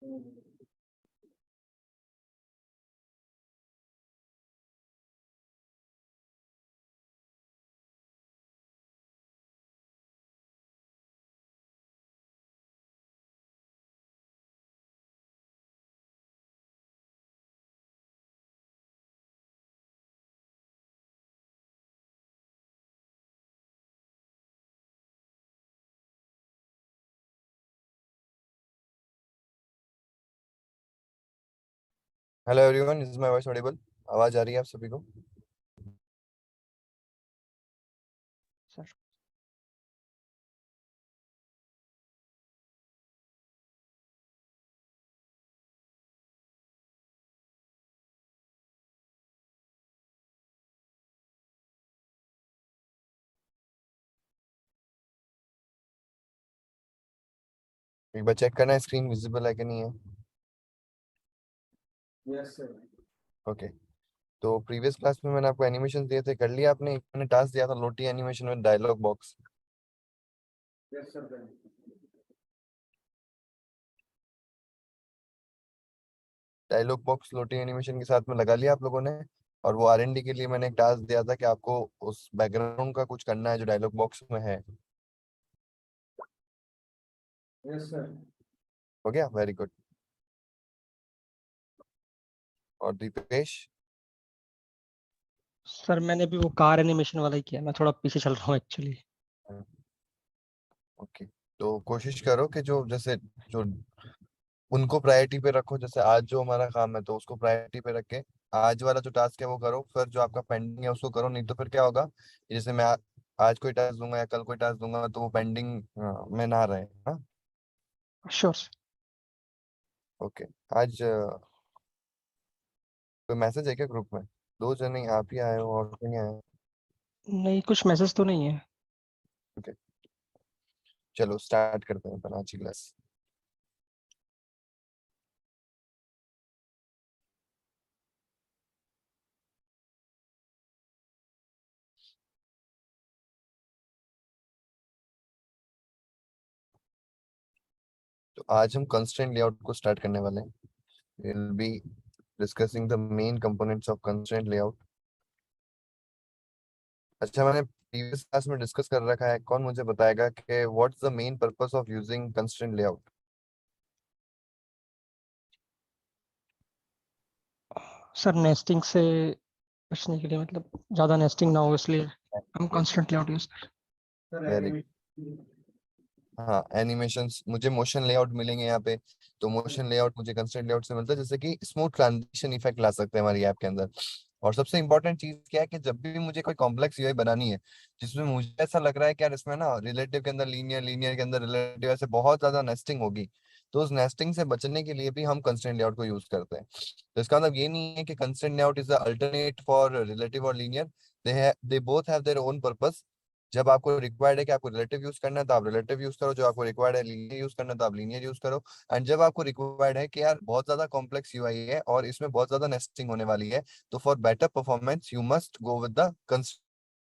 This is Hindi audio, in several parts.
Hello everyone, is my voice Audible? आवाज आ रही है आप सभी को? सर। एक बार चेक करना है स्क्रीन विजिबल है कि नहीं है। Yes sir. ओके। तो प्रीवियस क्लास में मैंने आपको एनिमेशन दिए थे, कर लिया आपने? एक मैंने टास्क दिया था लोटी एनिमेशन में dialog box. Yes sir. Dialog box Lottie animation के साथ में लगा लिया आप लोगों ने? और वो आरएनडी के लिए मैंने एक टास्क दिया था कि आपको उस बैकग्राउंड का कुछ करना है जो डायलॉग बॉक्स में है। Yes sir. हो गया, वेरी गुड। और दीपेश? सर मैंने भी वो कार एनिमेशन वाला ही किया, मैं थोड़ा पीछे चल रहा हूँ एक्चुअली। ओके। तो कोशिश करो कि जो जैसे जो उनको प्रायोरिटी पे रखो। जैसे आज जो हमारा काम है तो उसको प्रायोरिटी पे रख के आज वाला जो टास्क है वो करो, फिर जो आपका पेंडिंग है उसको करो। नहीं तो फिर क्या होगा, जैसे मैं आज कोई टास्क दूंगा या कल कोई टास्क दूंगा तो वो पेंडिंग में ना रहे। हाँ। Sure sir. ओके। आज कोई मैसेज है क्या ग्रुप में? दो जने आप ही आए हो और कोई नहीं आए? नहीं, कुछ मैसेज तो नहीं है। ओके, चलो स्टार्ट करते हैं अपन आज की क्लास। तो आज हम कंस्ट्रेंट लेआउट को स्टार्ट करने वाले हैं। Will be discussing the main components of constraint layout. अच्छा, मैंने प्रीवियस क्लास में डिस्कस कर रखा है, कौन मुझे बताएगा कि what's the main purpose of using constraint layout? Sir nesting से बचने के लिए, मतलब ज्यादा नेस्टिंग ना हो इसलिए हम कॉन्स्टेंट लेआउट यूज कर सर वेरी। एनिमेशन। हाँ, एनिमेशंस मुझे मोशन लेआउट मिलेंगे यहाँ पे। तो मोशन लेआउट मुझे कंस्ट्रेंट लेआउट से मिलता है, जैसे कि स्मूथ ट्रांजिशन इफेक्ट ला सकते हैं हमारी ऐप के अंदर। और सबसे इंपॉर्टेंट चीज क्या है कि जब भी मुझे कोई कॉम्प्लेक्स यूआई बनानी है जिसमें मुझे ऐसा लग रहा है कि यार इसमें ना रिलेटिव के अंदर लीनियर, लीनियर के अंदर रिलेटिव, ऐसे बहुत ज्यादा नेस्टिंग होगी, तो उस नेस्टिंग से बचने के लिए भी हम कंस्ट्रेंट लेआउट को यूज करते हैं। तो इसका मतलब ये नहीं है कि constraint layout is the alternate for relative और linear. They both have their own purpose. जब आपको रिक्वायर्ड है कि आपको रिलेटिव यूज करना है तो आप रिलेटिव यूज करो, जो आपको रिक्वायर्ड है लीनियर यूज करना है तो आप लीनियर यूज करो। एंड जब आपको रिक्वायर्ड है कि यार बहुत ज्यादा कॉम्प्लेक्स यूआई है और इसमें बहुत ज्यादा नेस्टिंग होने वाली है, तो for better performance you must go with the constraint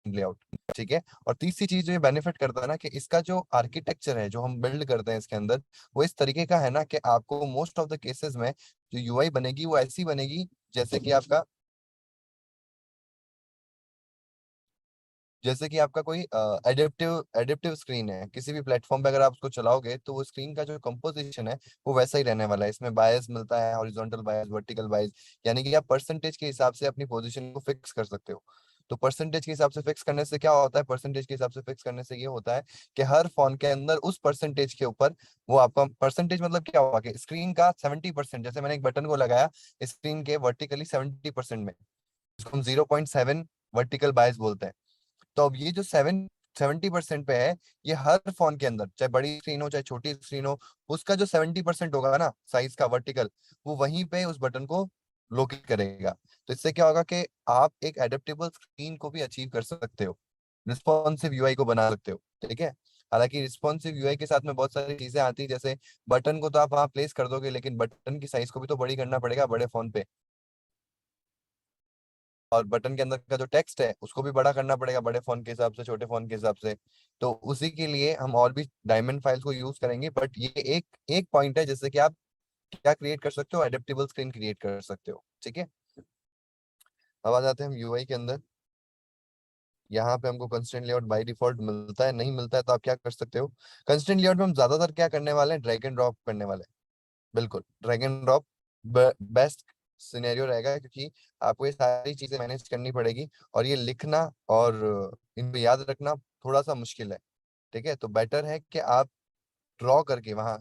layout. ठीक है। और तीसरी चीज जो ये बेनिफिट करता है ना, कि इसका जो आर्किटेक्चर है जो हम बिल्ड करते हैं इसके अंदर, वो इस तरीके का है ना कि आपको मोस्ट ऑफ द केसेस में जो यूआई बनेगी वो ऐसी बनेगी जैसे कि आपका जैसे कि आपका कोई एडेप्टिव एडेप्टिव स्क्रीन है किसी भी प्लेटफॉर्म पे, अगर आप उसको चलाओगे तो वो स्क्रीन का जो कंपोजिशन है वो वैसा ही रहने वाला है। इसमें बायस मिलता है, हॉरिजॉन्टल बायस, वर्टिकल बायस, यानी कि आप परसेंटेज के हिसाब से अपनी पोजीशन को फिक्स कर सकते हो। तो परसेंटेज के हिसाब से फिक्स करने से क्या होता है, परसेंटेज के हिसाब से फिक्स करने से ये होता है कि हर फोन के अंदर उस परसेंटेज के ऊपर वो आपका परसेंटेज, मतलब क्या होगा कि स्क्रीन का 70%, जैसे मैंने एक बटन को लगाया स्क्रीन के वर्टिकली 70% में, जिसको हम 0.7 वर्टिकल बायस बोलते हैं। तो अब ये जो 70% पे है, ये हर फोन के अंदर, चाहे बड़ी स्क्रीन हो चाहे छोटी स्क्रीन हो, उसका जो 70% होगा ना साइज का वर्टिकल, वो वहीं पे उस बटन को लोकेट करेगा। तो इससे क्या होगा कि आप एक एडेप्टेबल स्क्रीन को भी अचीव कर सकते हो, रिस्पॉन्सिव यूआई को बना सकते हो। ठीक है। हालांकि रिस्पॉन्सिव यूआई के साथ में बहुत सारी चीजें आती है, जैसे बटन को तो आप वहां प्लेस कर दोगे, लेकिन बटन की साइज को भी तो बड़ी करना पड़ेगा बड़े फोन पे। और बटन के अंदर का जो टेक्स्ट है उसको भी बड़ा करना पड़ेगा बड़े फोन के हिसाब से, छोटे फोन के हिसाब से। तो उसी के लिए हम और भी डायमंड फाइल्स को यूज करेंगे। बट ये एक एक पॉइंट है, जैसे कि आप क्या क्रिएट कर सकते हो, एडेप्टेबल स्क्रीन क्रिएट कर सकते हो। ठीक है, अब आ जाते हैं हम यूआई के अंदर। यहाँ पे हमको कंस्ट्रेंट लेआउट बाय डिफॉल्ट मिलता है, नहीं मिलता है तो आप क्या कर सकते हो, कंस्ट्रेंट लेआउट में हम ज्यादातर क्या करने वाले हैं, ड्रैग एंड ड्रॉप करने वाले हैं। बिल्कुल drag and drop best scenario रहेगा, क्योंकि आपको ये सारी चीजें मैनेज करनी पड़ेगी और ये लिखना और इनको याद रखना थोड़ा सा मुश्किल है। ठीक है, तो बेटर है कि आप ड्रॉ करके वहाँ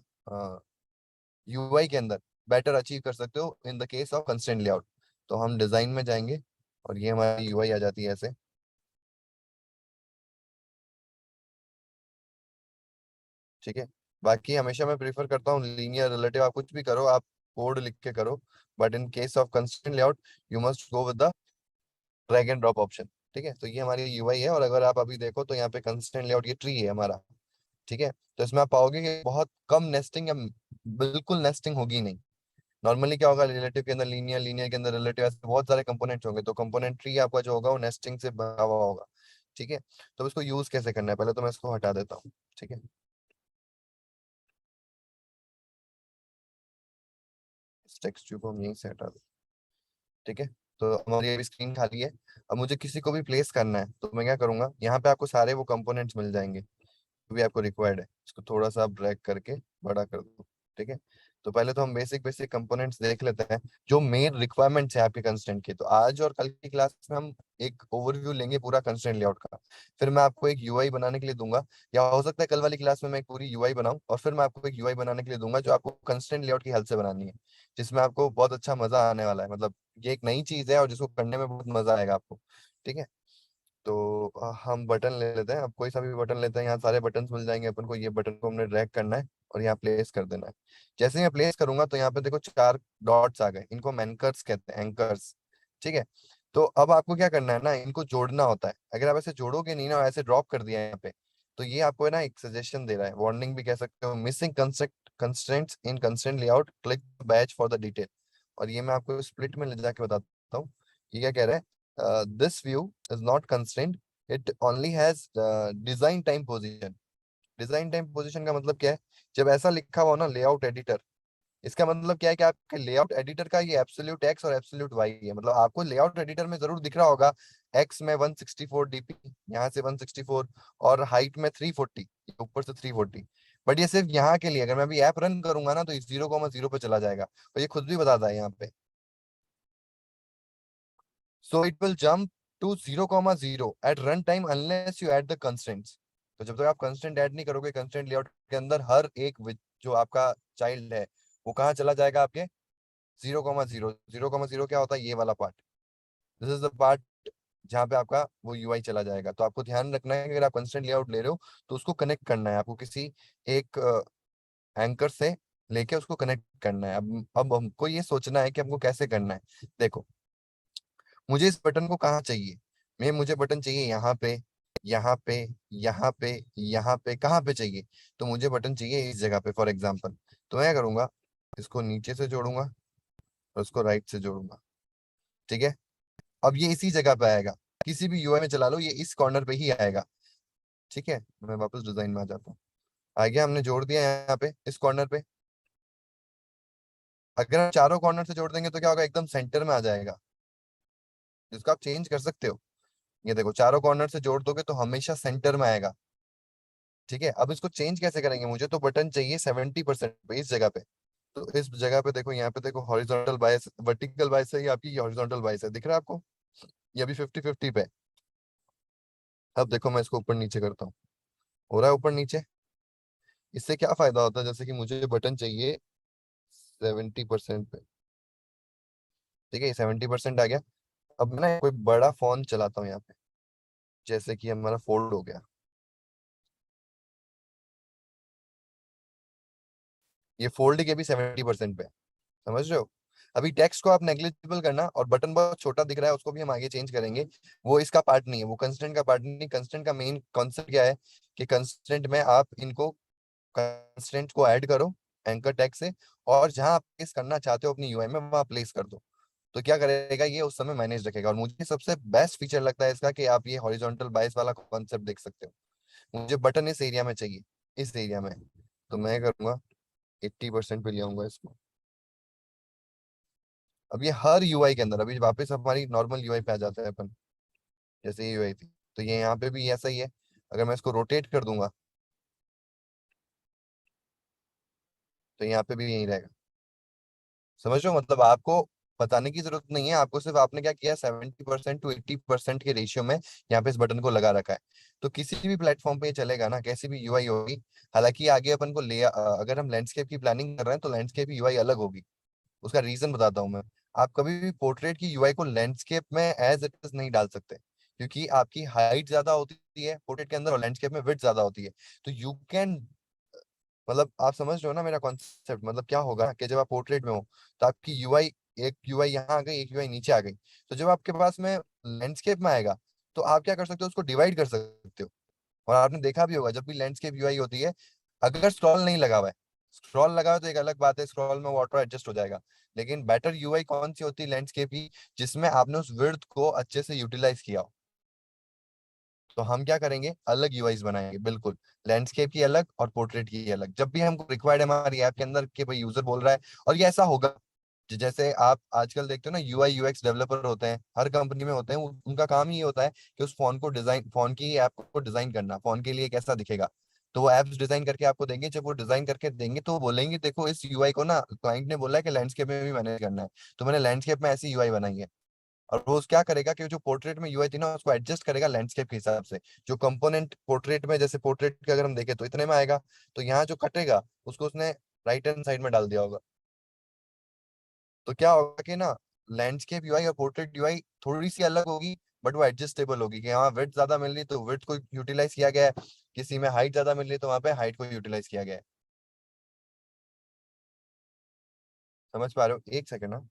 यूआई के अंदर बेटर अचीव कर सकते हो in the case of constraint layout. तो हम डिजाइन में जाएंगे और ये हमारी यूआई आ जाती है ऐसे। ठीक है, बाकी हमेशा मैं प्रीफर करता हूँ लीनियर रिलेटिव, आप कुछ भी करो, आप कोड लिख के करो, but in case of constraint layout you must go with the drag and drop option. ठीक है, तो ये हमारी यूआई है, और अगर आप अभी देखो तो यहाँ पे कंस्ट्रेंट लेआउट ये ट्री है हमारा। ठीक है, तो इसमें आप पाओगे कि बहुत कम नेस्टिंग या बिल्कुल नेस्टिंग होगी नहीं। नॉर्मली क्या होगा, रिलेटिव के अंदर लीनियर, लीनियर के अंदर रिलेटिव, ऐसे बहुत सारे कंपोनेंट्स होंगे, तो कंपोनेंट ट्री आपका जो होगा वो नेस्टिंग से भरा हुआ होगा। ठीक है, तो इसको यूज कैसे करना है, पहले तो मैं इसको हटा देता हूँ। ठीक है, इस टेक्स्ट को हम यहीं से हटा दें। ठीक है, तो हमारी अभी स्क्रीन खाली है। अब मुझे किसी को भी प्लेस करना है तो मैं क्या करूंगा, यहाँ पे आपको सारे वो कंपोनेंट्स मिल जाएंगे जो भी आपको रिक्वायर्ड है, इसको थोड़ा सा आप ड्रैग करके बड़ा कर दो। ठीक है, तो पहले तो हम बेसिक बेसिक कंपोनेंट्स देख लेते हैं जो मेन रिक्वायरमेंट्स है आपके कंस्ट्रेंट की। तो आज और कल की क्लास में हम एक ओवरव्यू लेंगे पूरा कंस्ट्रेंट लेआउट का, फिर मैं आपको एक यूआई बनाने के लिए दूंगा, या हो सकता है कल वाली क्लास में मैं एक पूरी यूआई बनाऊं और फिर मैं आपको एक यूआई बनाने के लिए दूंगा जो आपको कंस्ट्रेंट लेआउट की हेल्प से बनानी है, जिसमें आपको बहुत अच्छा मजा आने वाला है। मतलब ये एक नई चीज है और जिसको करने में बहुत मजा आएगा आपको। ठीक है, तो हम बटन ले लेते हैं, अब कोई सा भी बटन लेते हैं, यहाँ सारे बटन मिल जाएंगे अपन को। ये बटन को हमने ड्रैग करना है और यहाँ प्लेस कर देना है। जैसे ही मैं प्लेस करूंगा तो यहाँ पे देखो 4 डॉट्स आ गए, इनको हम एंकर्स कहते हैं, एंकर्स। ठीक है, तो अब आपको क्या करना है ना, इनको जोड़ना होता है। अगर आप ऐसे जोड़ोगे नहीं ना, ऐसे ड्रॉप कर दिया है यहाँ पे, तो ये आपको है ना एक सजेशन दे रहा है, वार्निंग भी कह सकते हो, missing constraints in constraint layout, click batch for the detail. और ये मैं आपको स्प्लिट में ले जाके बताता हूँ। ये क्या कह रहा है, this view is not constrained, it only has design time position। Design time position का मतलब क्या है, जब ऐसा लिखा हुआ हो ना लेआउट एडिटर, इसका मतलब क्या है कि आपके लेआउट एडिटर का ये एब्सोल्यूट एक्स और एब्सोल्यूट वाई है। मतलब आपको लेआउट एडिटर में जरूर दिख रहा होगा एक्स में 164 डीपी, यहाँ से 164, और हाइट में 340, ऊपर से 340, बट ये सिर्फ यहाँ के लिए। अगर मैं अभी ऐप रन करूंगा ना तो ये 0,0 पे चला जाएगा, और ये खुद भी बताता है यहाँ पे, so it will jump to 0,0 at runtime unless you add the constraints। तो जब तक आप कंस्टेंट ऐड नहीं करोगे कंस्टेंट लेआउट के अंदर, हर एक जो आपका चाइल्ड है वो कहाँ चला जाएगा, आपके 0,0। 0,0 क्या होता है, ये वाला part, this is the part जहाँ पे आपका वो यूआई चला जाएगा। तो आपको ध्यान रखना है कि अगर आप कंस्टेंट लेआउट ले रहे हो तो उसको कनेक्ट करना है आपको किसी एक एंकर से, लेके उसको कनेक्ट करना है। अब हमको ये सोचना है कि हमको कैसे करना है। देखो, मुझे इस बटन को कहाँ चाहिए, मुझे बटन चाहिए यहाँ पे, यहाँ पे, यहाँ पे, यहाँ पे, कहाँ पे चाहिए, तो मुझे बटन चाहिए इस जगह पे फॉर एग्जाम्पल। तो मैं क्या करूंगा, इसको नीचे से जोड़ूंगा और उसको राइट से जोड़ूंगा। ठीक है, अब ये इसी जगह पे आएगा, किसी भी यूआई में चला लो ये इस कॉर्नर पे ही आएगा। ठीक है, मैं वापस डिजाइन में आ जाता हूँ। आ गया, हमने जोड़ दिया यहाँ पे इस कॉर्नर पे। अगर हम चारों कॉर्नर से जोड़ देंगे तो क्या होगा, एकदम सेंटर में आ जाएगा, जिसको आप चेंज कर सकते हो। ये देखो, चारों कॉर्नर से जोड़ दोगे तो हमेशा सेंटर में आएगा। ठीक है, अब इसको चेंज कैसे करेंगे, मुझे तो बटन चाहिए 70% पे, इस जगह पे। तो इस जगह पे देखो, यहाँ पे देखो, हॉरिजॉन्टल बायस, वर्टिकल बायस है, ये आपकी हॉरिजॉन्टल बायस है, दिख रहा है आपको, ये अभी 50-50 पे है। अब देखो मैं इसको ऊपर नीचे करता हूँ, हो रहा है ऊपर नीचे। इससे क्या फायदा होता है, जैसे कि मुझे बटन चाहिए 70% पे। ठीक है, 70% आ गया। अब मैं ना कोई बड़ा फोन चलाता हूँ यहाँ पे, जैसे कि हमारा फोल्ड हो गया, ये फोल्ड के भी 70% पे है। समझ रहे हो, अभी टेक्स्ट को आप नेग्लिजिबल करना, और बटन बहुत छोटा दिख रहा है उसको भी हम आगे चेंज करेंगे, वो इसका पार्ट नहीं है, वो कंस्टेंट का पार्ट नहीं। कंस्टेंट का मेन कॉन्सेप्ट क्या है कि कंस्टेंट में आप इनको कंस्टेंट को ऐड करो एंकर टैग से, और जहां आप प्लेस करना चाहते हो अपनी यूआई में वहां प्लेस कर दो। तो क्या करेगा, ये उस समय मैनेज रखेगा। और मुझे सबसे बेस्ट फीचर लगता है इसका कि आप ये हॉरिजॉन्टल बायस वाला कॉन्सेप्ट देख सकते हो। मुझे बटन इस एरिया में चाहिए, इस एरिया में, तो मैं करूंगा 80% पे ले आऊंगा इसको। अब ये हर यूआई के अंदर, अभी वापस हमारी नॉर्मल यूआई पे आ जाते हैं अपन, जैसे ये यूआई थी, तो ये यहाँ पे भी ऐसा ही है। अगर मैं इसको रोटेट कर दूंगा तो यहाँ पे भी यही रहेगा। समझ लो, मतलब आपको बताने की जरूरत नहीं है, आपको सिर्फ आपने क्या किया, 70% to 80% के रेशियो में यहाँ पे इस बटन को लगा रखा है। तो किसी भी प्लेटफॉर्म पे ये चलेगा ना, कैसी भी यूआई होगी। हालांकि आगे अपन को अगर हम लैंडस्केप की प्लानिंग कर रहे हैं तो लैंडस्केप की यूआई अलग होगी। उसका रीजन बताता हूँ मैं। आप कभी भी पोर्ट्रेट की यूआई को लैंडस्केप में एज इट इज नहीं डाल सकते, क्योंकि आपकी हाइट ज्यादा होती है पोर्ट्रेट के अंदर और लैंडस्केप में विड्थ ज्यादा होती है। तो यू कैन, मतलब आप समझ रहे हो ना मेरा कॉन्सेप्ट, मतलब क्या होगा कि जब आप पोर्ट्रेट में हो तो आपकी यूआई, एक यूआई यहाँ आ गई, एक यूआई नीचे आ गई। तो जब आपके पास में लैंडस्केप में आएगा तो आप क्या कर सकते हो, उसको डिवाइड कर सकते हो। और आपने देखा भी होगा जब भी लैंडस्केप यूआई होती है, अगर स्क्रॉल नहीं लगा हुआ है, स्क्रॉल लगा हुआ है तो एक अलग बात है, स्क्रॉल में वो ऑटो एडजस्ट हो जाएगा। लेकिन बेटर यूआई कौन सी होती है, लैंडस्केप की, जिसमें आपने उस विड्थ को अच्छे से यूटिलाइज किया हो। तो हम क्या करेंगे, अलग यूआईज बनाएंगे बिल्कुल, लैंडस्केप की अलग और पोर्ट्रेट की अलग, जब भी हमको रिक्वायर्ड है हमारी ऐप के अंदर कि भाई यूजर बोल रहा है। और ये ऐसा होगा, जैसे आप आजकल देखते हो ना, यूआई यूएक्स डेवलपर होते हैं, हर कंपनी में होते हैं, उनका काम ही ये होता है कि उस फोन को डिजाइन, फोन की ऐप को डिजाइन करना, फोन के लिए कैसा दिखेगा। तो वो एप्स डिजाइन करके आपको देंगे, जब वो डिजाइन करके देंगे तो वो बोलेंगे देखो इस यूआई को ना क्लाइंट ने बोला है कि लैंडस्केप में भी मैनेज करना है, तो मैंने लैंडस्केप में ऐसी यूआई बनाई है। और वो क्या करेगा कि जो पोर्ट्रेट में यूआई थी ना, उसको एडजस्ट करेगा लैंडस्केप के हिसाब से। जो कंपोनेंट पोर्ट्रेट में, जैसे पोर्ट्रेट के अगर हम देखें तो इतने में आएगा, तो यहाँ जो कटेगा उसको उसने राइट हैंड साइड में डाल दिया होगा। तो क्या होगा कि ना, लैंडस्केप यूआई और पोर्ट्रेट यूआई थोड़ी सी अलग होगी, बट वो एडजस्टेबल होगी, कि हाँ विड्थ ज्यादा मिल रही तो विड्थ को यूटिलाइज किया गया है, किसी में हाइट ज्यादा मिल रही तो वहां पे हाइट को यूटिलाइज किया गया है। समझ पा रहे हो, एक सेकंड ना।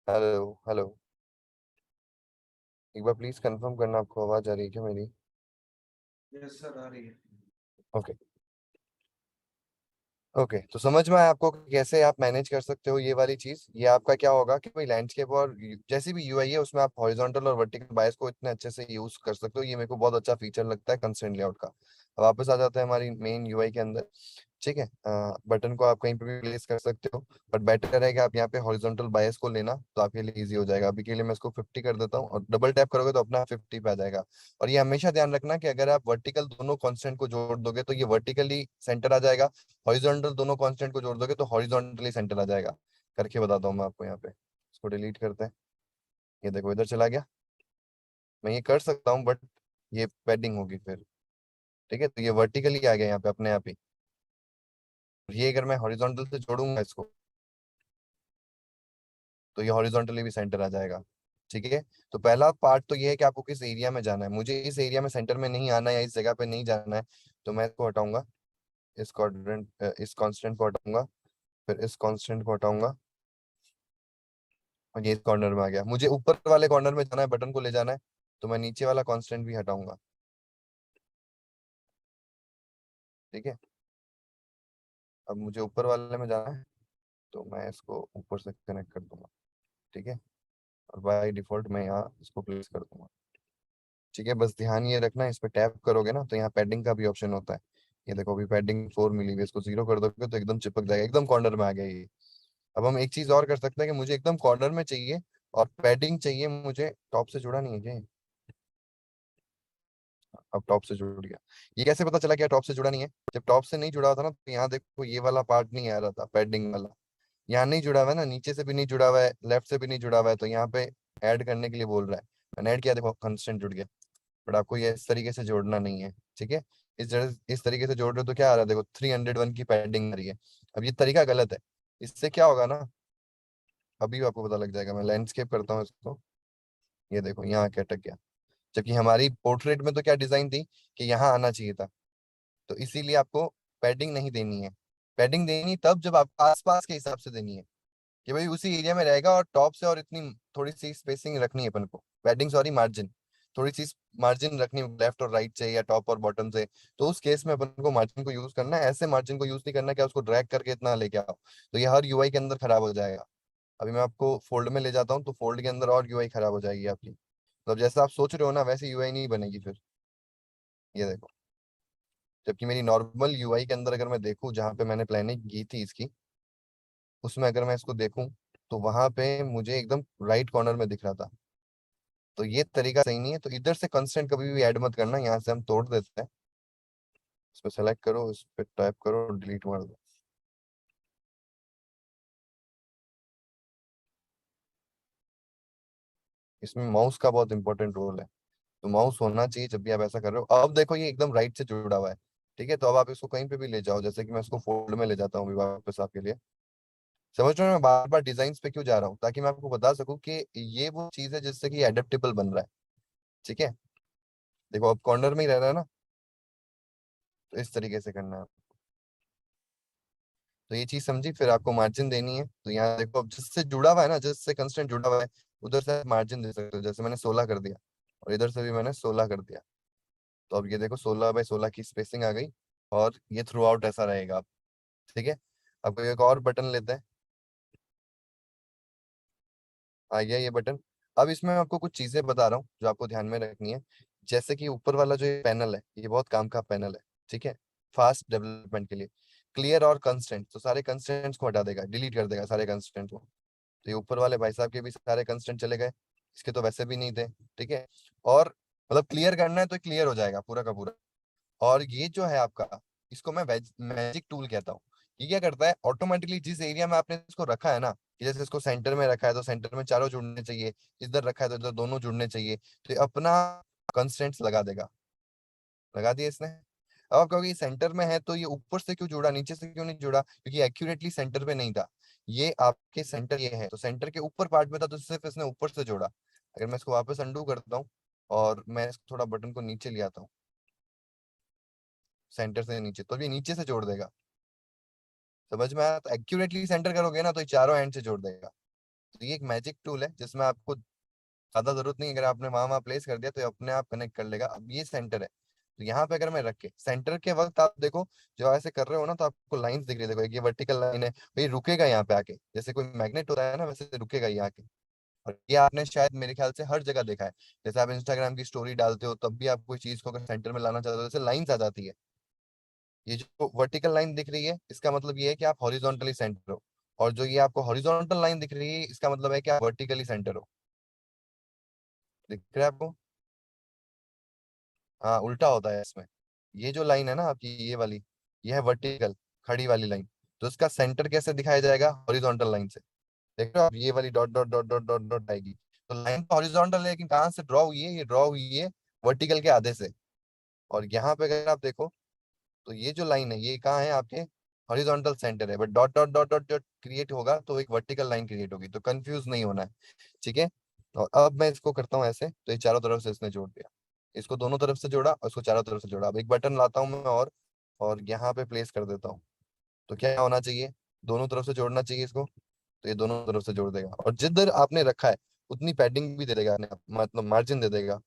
हेलो हेलो, एक बार प्लीज कंफर्म करना, आपको आवाज आ रही है क्या मेरी? यस सर, आ रही है। ओके। ओके, तो समझ में आया आपको कि कैसे आप मैनेज कर सकते हो ये वाली चीज। ये आपका क्या होगा कि भाई लैंडस्केप और जैसी भी यूआई है उसमें आप हॉरिजॉन्टल और वर्टिकल बायस को इतने अच्छे से यूज कर सकते हो। ये मेरे को बहुत अच्छा फीचर लगता है कंस्ट्रेंट लेआउट का। अब वापस आ जाते हैं हमारी मेन यूआई के अंदर। ठीक है, बटन को आप कहीं पे भी प्लेस कर सकते हो, बट बेटर है कि आप यहाँ पे हॉरिजॉन्टल बायस को लेना, तो आपके लिए इजी हो जाएगा। अभी के लिए मैं इसको 50 कर देता हूँ, और डबल टैप करोगे तो अपना 50 पे आ जाएगा। और ये हमेशा ध्यान रखना कि अगर आप वर्टिकल दोनों कांस्टेंट को जोड़ दोगे तो ये वर्टिकली सेंटर आ जाएगा, हॉरिजॉन्टल दोनों कांस्टेंट को जोड़ दोगे तो हॉरिजॉन्टली सेंटर आ जाएगा। करके बताता हूँ मैं आपको यहाँ पे। इसको डिलीट करते हैं, ये देखो इधर चला गया। मैं ये कर सकता हूँ बट ये पैडिंग होगी फिर। ठीक है, तो ये वर्टिकली आ गया यहाँ पे अपने आप ही। ये अगर मैं हॉरिजॉन्टल से जोड़ूंगा इसको तो ये हॉरिजॉन्टली भी सेंटर आ जाएगा। ठीक है, तो पहला पार्ट तो ये है कि आपको किस एरिया में जाना है। मुझे इस एरिया में सेंटर में नहीं आना है या इस जगह पे नहीं जाना है, तो मैं इसको हटाऊंगा, इस क्वाड्रेंट, इस कांस्टेंट को हटाऊंगा, फिर इस कांस्टेंट को हटाऊंगा, और ये इस कॉर्नर में आ गया। मुझे ऊपर वाले कॉर्नर में जाना है, बटन को ले जाना है, तो मैं नीचे वाला कांस्टेंट भी हटाऊंगा। ठीक है, अब मुझे ऊपर वाले में जाना है तो मैं इसको ऊपर से कनेक्ट कर दूंगा। ठीक है, और बाय डिफॉल्ट मैं यहाँ इसको प्लेस कर दूंगा। ठीक है, बस ध्यान ये रखना, इस पे टैप करोगे ना तो यहाँ पैडिंग का भी ऑप्शन होता है। ये देखो अभी पैडिंग 4 मिली हुई है, इसको 0 कर दोगे तो एकदम चिपक जाएगा, एकदम कॉर्नर में आ गया ये। अब हम एक चीज और कर सकते हैं कि मुझे एकदम कॉर्नर में चाहिए और पैडिंग चाहिए मुझे, टॉप से जुड़ा नहीं है क्या ये? अब टॉप से जुड़ गया। ये कैसे पता चला कि टॉप से जुड़ा नहीं है? जब टॉप से नहीं जुड़ा होता ना तो यहाँ देखो ये वाला पार्ट नहीं आ रहा था, पैडिंग वाला। यहाँ नहीं जुड़ा हुआ है ना, नीचे से भी नहीं जुड़ा हुआ है, लेफ्ट से भी नहीं जुड़ा हुआ है, तो यहाँ पे ऐड करने के लिए बोल रहा है। मैंने ऐड किया, देखो कंस्टेंट जुड़ गया। बट आपको ये इस तरीके से जोड़ना नहीं है, ठीक है। इस तरीके से जोड़ रहे हो तो क्या आ रहा है, देखो 301 की पैडिंग आ रही है। अब ये तरीका गलत है। इससे क्या होगा ना, अभी आपको पता लग जाएगा। मैं लैंडस्केप करता हूँ इसको, ये देखो यहाँ क्या अटक गया। जबकि हमारी पोर्ट्रेट में तो क्या डिजाइन थी कि यहाँ आना चाहिए था। तो इसीलिए आपको पैडिंग नहीं देनी है। पैडिंग देनी तब जब आप आसपास के हिसाब से देनी है, कि भाई उसी एरिया में रहेगा और टॉप से और इतनी थोड़ी सी स्पेसिंग रखनी है अपन को, पैडिंग सॉरी मार्जिन, थोड़ी सी मार्जिन रखनी है लेफ्ट और राइट से या टॉप और बॉटम से। तो उस केस में अपन को मार्जिन को यूज करना है, ऐसे मार्जिन को यूज नहीं करना क्या उसको ड्रैग करके इतना लेके आओ, तो ये हर यूआई के अंदर खराब हो जाएगा। अभी मैं आपको फोल्ड में ले जाता हूँ तो फोल्ड के अंदर और यूआई खराब हो जाएगी आपकी। तो अब जैसा आप सोच रहे हो ना वैसे यूआई नहीं बनेगी फिर, ये देखो। जबकि मेरी नॉर्मल यूआई के अंदर अगर मैं देखूं जहाँ पे मैंने प्लानिंग की थी इसकी, उसमें अगर मैं इसको देखूं तो वहां पे मुझे एकदम राइट कॉर्नर में दिख रहा था। तो ये तरीका सही नहीं है। तो इधर से कंस्ट्रेंट कभी भी ऐड मत करना, यहाँ से हम तोड़ देते हैं। इस पर सेलेक्ट करो, इस पर टाइप करो, डिलीट मार दो। इसमें माउस का बहुत इंपॉर्टेंट रोल है, तो माउस होना चाहिए जब भी आप ऐसा कर रहे हो। अब देखो ये एकदम राइट से जुड़ा हुआ है, ठीक है। तो अब आप इसको कहीं पे भी ले जाओ, जैसे कि मैं इसको फोल्ड में ले जाता हूँ अभी वापस आपके लिए। समझ रहे हो मैं बार बार डिजाइन पे क्यों जा रहा हूँ, ताकि मैं आपको बता सकूं कि ये वो चीज है जिससे कि एडेप्टेबल बन रहा है, ठीक है। देखो अब कॉर्नर में ही रह रहा है ना, तो इस तरीके से करना है। तो ये चीज समझी। फिर आपको मार्जिन देनी है, तो यहाँ देखो अब जिससे जुड़ा हुआ है ना, जिससे कंस्टेंट जुड़ा हुआ है उधर से मार्जिन दे सकते हो। जैसे मैंने 16 कर दिया और इधर से भी मैंने 16 कर दिया। तो अब ये देखो 16 बाय 16 की स्पेसिंग आ गई, और ये थ्रू आउट ऐसा रहेगा अब, ठीक है। अब कोई एक और बटन लेते हैं, आ गया ये बटन। अब इसमें मैं आपको कुछ चीजें बता रहा हूँ जो आपको ध्यान में रखनी है। जैसे कि ऊपर वाला जो ये पैनल है, ये बहुत काम का पैनल है, ठीक है। फास्ट डेवलपमेंट के लिए क्लियर और कंस्टेंट, तो सारे कंस्टेंट्स को हटा देगा, डिलीट कर देगा सारे कंस्टेंट को। तो ये ऊपर वाले भाई साहब के भी सारे कंस्टेंट चले गए, इसके तो वैसे भी नहीं थे, ठीक है। और मतलब क्लियर करना है तो क्लियर हो जाएगा पूरा का पूरा। और ये जो है आपका, इसको मैं मैजिक टूल कहता हूँ। ये क्या करता है, ऑटोमेटिकली जिस एरिया में आपने इसको रखा है ना, कि जैसे इसको सेंटर में रखा है तो सेंटर में चारों जुड़ने चाहिए, इधर रखा है तो इधर दोनों जुड़ने चाहिए, तो ये अपना कंस्ट्रेंट्स लगा देगा। लगा दिया इसने। अब आप कहोगे सेंटर में है तो ये ऊपर से क्यों जुड़ा, नीचे से क्यों नहीं जुड़ा, क्योंकि एक्यूरेटली सेंटर पे नहीं था। ये आपके सेंटर ये है तो सेंटर के ऊपर पार्ट में था, तो सिर्फ इसने ऊपर से जोड़ा। अगर मैं इसको वापस अंडू करता हूँ और मैं इसको थोड़ा बटन को नीचे ले आता हूँ, सेंटर से नीचे, तो ये नीचे से जोड़ देगा। समझ में आया। तो एक्यूरेटली सेंटर करोगे ना तो ये चारों एंड से जोड़ देगा। तो ये एक मैजिक टूल है जिसमें आपको ज्यादा जरूरत नहीं है। अगर आपने वहां प्लेस कर दिया तो ये अपने आप कनेक्ट कर लेगा। अब ये सेंटर है, तो यहाँ पे अगर मैं रख के सेंटर के वक्त आप देखो, जो ऐसे कर रहे हो ना तो आपको लाइंस दिख रही है। देखो एक ये वर्टिकल लाइन है, तो ये रुकेगा यहाँ पे आके, जैसे कोई मैग्नेट होता है ना वैसे रुकेगा ये आके। और ये आपने शायद मेरे ख्याल से हर जगह देखा है। जैसे आप इंस्टाग्राम की स्टोरी डालते हो तब भी आप कोई चीज को अगर सेंटर में लाना चाहते हो, जैसे लाइंस आ जाती है। ये जो वर्टिकल लाइन दिख रही है इसका मतलब ये है कि आप हॉरिजॉन्टली सेंटर हो, और जो ये आपको हॉरिजॉन्टल लाइन दिख रही है इसका मतलब है कि आप वर्टिकली सेंटर हो। दिख रहा है आपको। हाँ उल्टा होता है इसमें। ये जो लाइन है ना आपकी, ये वाली, ये है वर्टिकल, खड़ी वाली लाइन। तो इसका सेंटर कैसे दिखाया जाएगा, हॉरिजॉन्टल लाइन से। देख रहे हो आप, ये वाली dot dot dot dot dot dot आएगी। तो लाइन तो हॉरिजॉन्टल है, लेकिन कहाँ से ड्रॉ हुई है, ये ड्रॉ हुई है वर्टिकल के आधे से। और यहाँ पे अगर आप देखो तो ये जो लाइन है ये कहाँ है आपके, हॉरिजॉन्टल सेंटर है। But dot dot dot dot dot create होगा तो एक वर्टिकल लाइन क्रिएट होगी, तो कंफ्यूज नहीं होना है, ठीक है। और अब मैं इसको करता हूँ ऐसे, तो ये चारों तरफ से इसने जोड़ दिया। इसको दोनों तरफ से जोड़ा और इसको चारों तरफ से जोड़ा। अब एक बटन लाता हूँ मैं और यहाँ पे प्लेस कर देता हूँ। तो क्या होना चाहिए, दोनों तरफ से जोड़ना चाहिए इसको। तो ये दोनों तरफ से जोड़ देगा, और जिधर आपने रखा है उतनी पैडिंग भी दे देगा अपने आप, मतलब मार्जिन दे देगा।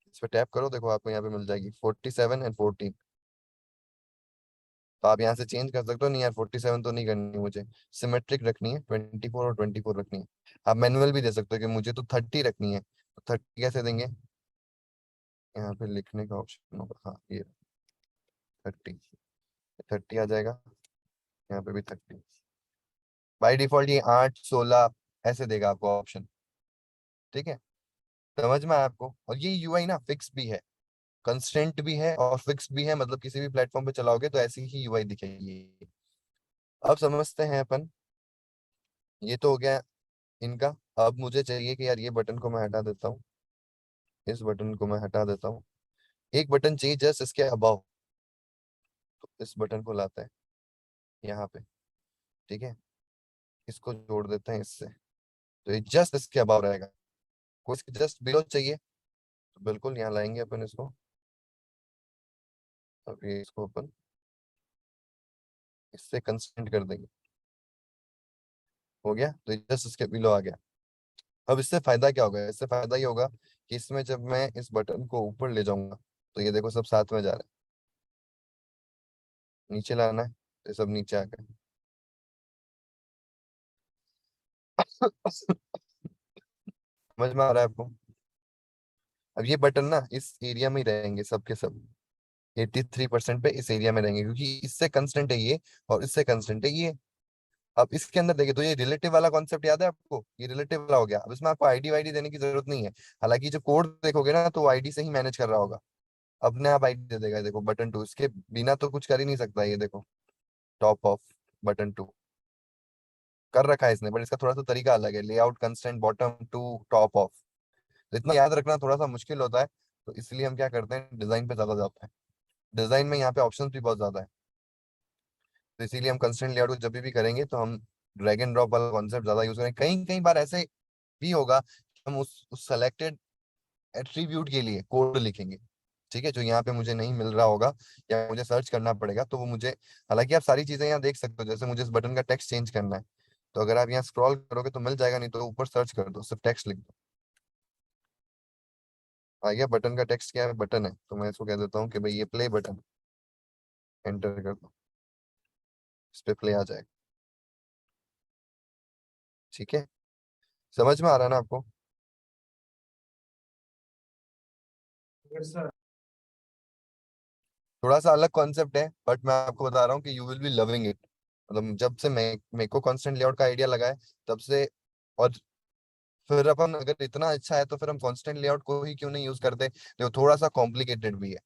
इस पे टैप करो, देखो आपको यहाँ पे मिल जाएगी 47 और 14। तो आप यहाँ से चेंज कर सकते हो। नहीं यार 47 तो नहीं करनी मुझे, सिमेट्रिक रखनी है, 24 और 24 रखनी है। आप मैनुअल भी दे सकते हो कि मुझे तो 30 रखनी है, तो 30 कैसे देंगे, यहाँ पे लिखने का ऑप्शन होगा, हाँ ये 30, 30 आ जाएगा। यहाँ पे भी 30। बाई डिफॉल्ट ये 8 16 ऐसे देगा आपको ऑप्शन, ठीक है। समझ में आया आपको। और ये यूआई ना फिक्स भी है, कंस्टेंट भी है और फिक्स भी है, मतलब किसी भी प्लेटफॉर्म पे चलाओगे तो ऐसी ही यूआई दिखेगी। अब समझते हैं अपन, ये तो हो गया इनका। अब मुझे चाहिए कि यार ये बटन को मैं हटा देता हूँ, इस बटन को मैं हटा देता हूँ। एक बटन चाहिए जस्ट इसके अबव, तो इस बटन को लाते हैं यहाँ पे, ठीक है, इसको जोड़ देते हैं इससे, तो ये जस्ट इसके अबव रहेगा। कोई इसके जस्ट बिलो चाहिए तो बिल्कुल यहाँ लाएंगे अपन इसको, अब ये इसको अपन इससे कंस्ट्रेंट कर देंगे, हो गया, तो ये जस्ट इसके बिलो आ गया। अब इससे फायदा क्या होगा, इससे फायदा ये होगा कि इसमें जब मैं इस बटन को ऊपर ले जाऊंगा तो ये देखो सब साथ में जा रहा है, नीचे लाना है तो ये सब नीचे आ गए। समझ में आ रहा है आपको? अब ये बटन ना इस एरिया में ही रहेंगे सब के सब, 83% पे इस एरिया में रहेंगे, क्योंकि इससे कंस्टेंट है ये और इससे कंस्टेंट है ये। अब इसके अंदर देखिए, तो ये रिलेटिव वाला कॉन्सेप्ट याद है आपको, ये रिलेटिव वाला हो गया। अब इसमें आपको आईडी वाईडी देने की जरूरत नहीं है, हालांकि जो कोड देखोगे ना तो आईडी से ही मैनेज कर रहा होगा, अपने आप आईडी दे देगा। देखो बटन 2 इसके बिना तो कुछ कर ही नहीं सकता, ये देखो टॉप ऑफ बटन 2 कर रखा है इसने, बट इसका थोड़ा सा तरीका अलग है, layout constant bottom to top of, तो इतना याद रखना थोड़ा सा मुश्किल होता है, तो इसलिए हम क्या करते हैं डिजाइन पे ज्यादा जाते हैं। डिजाइन में यहाँ पे ऑप्शंस भी बहुत ज्यादा है, तो इसीलिए हम कंस्ट्रेंट लेआउट को जब भी करेंगे तो हम ड्रैग एंड ड्रॉप वाला कॉन्सेप्ट ज्यादा यूज करें। कई कई बार ऐसे भी होगा कि हम उस सेलेक्टेड एट्रीब्यूट के लिए कोड लिखेंगे, ठीक है, जो यहाँ पे मुझे नहीं मिल रहा होगा या मुझे सर्च करना पड़ेगा, तो वो मुझे, हालांकि आप सारी चीजें यहाँ देख सकते हो, जैसे मुझे इस बटन का टेक्स्ट चेंज करना है तो अगर आप यहाँ स्क्रॉल करोगे तो मिल जाएगा, नहीं तो ऊपर सर्च कर दो, सिर्फ टेक्स्ट लिख दो, आ गया। बटन का टेक्स्ट क्या है, बटन है, तो मैं इसको कह देता हूँ कि भाई ये प्ले बटन, एंटर कर दो, इस पे प्ले आ जाएगा, ठीक है। समझ में आ रहा है ना आपको? Yes sir. थोड़ा सा अलग कॉन्सेप्ट है, बट मैं आपको बता रहा हूँ कि you will be loving it. मतलब जब से मैं मेरे को कॉन्स्टेंट लेआउट का आइडिया लगा है तब से, और फिर अपन अगर इतना अच्छा है तो फिर हम कॉन्स्टेंट लेआउट को ही क्यों नहीं यूज करते। देखो थोड़ा सा कॉम्प्लिकेटेड भी है,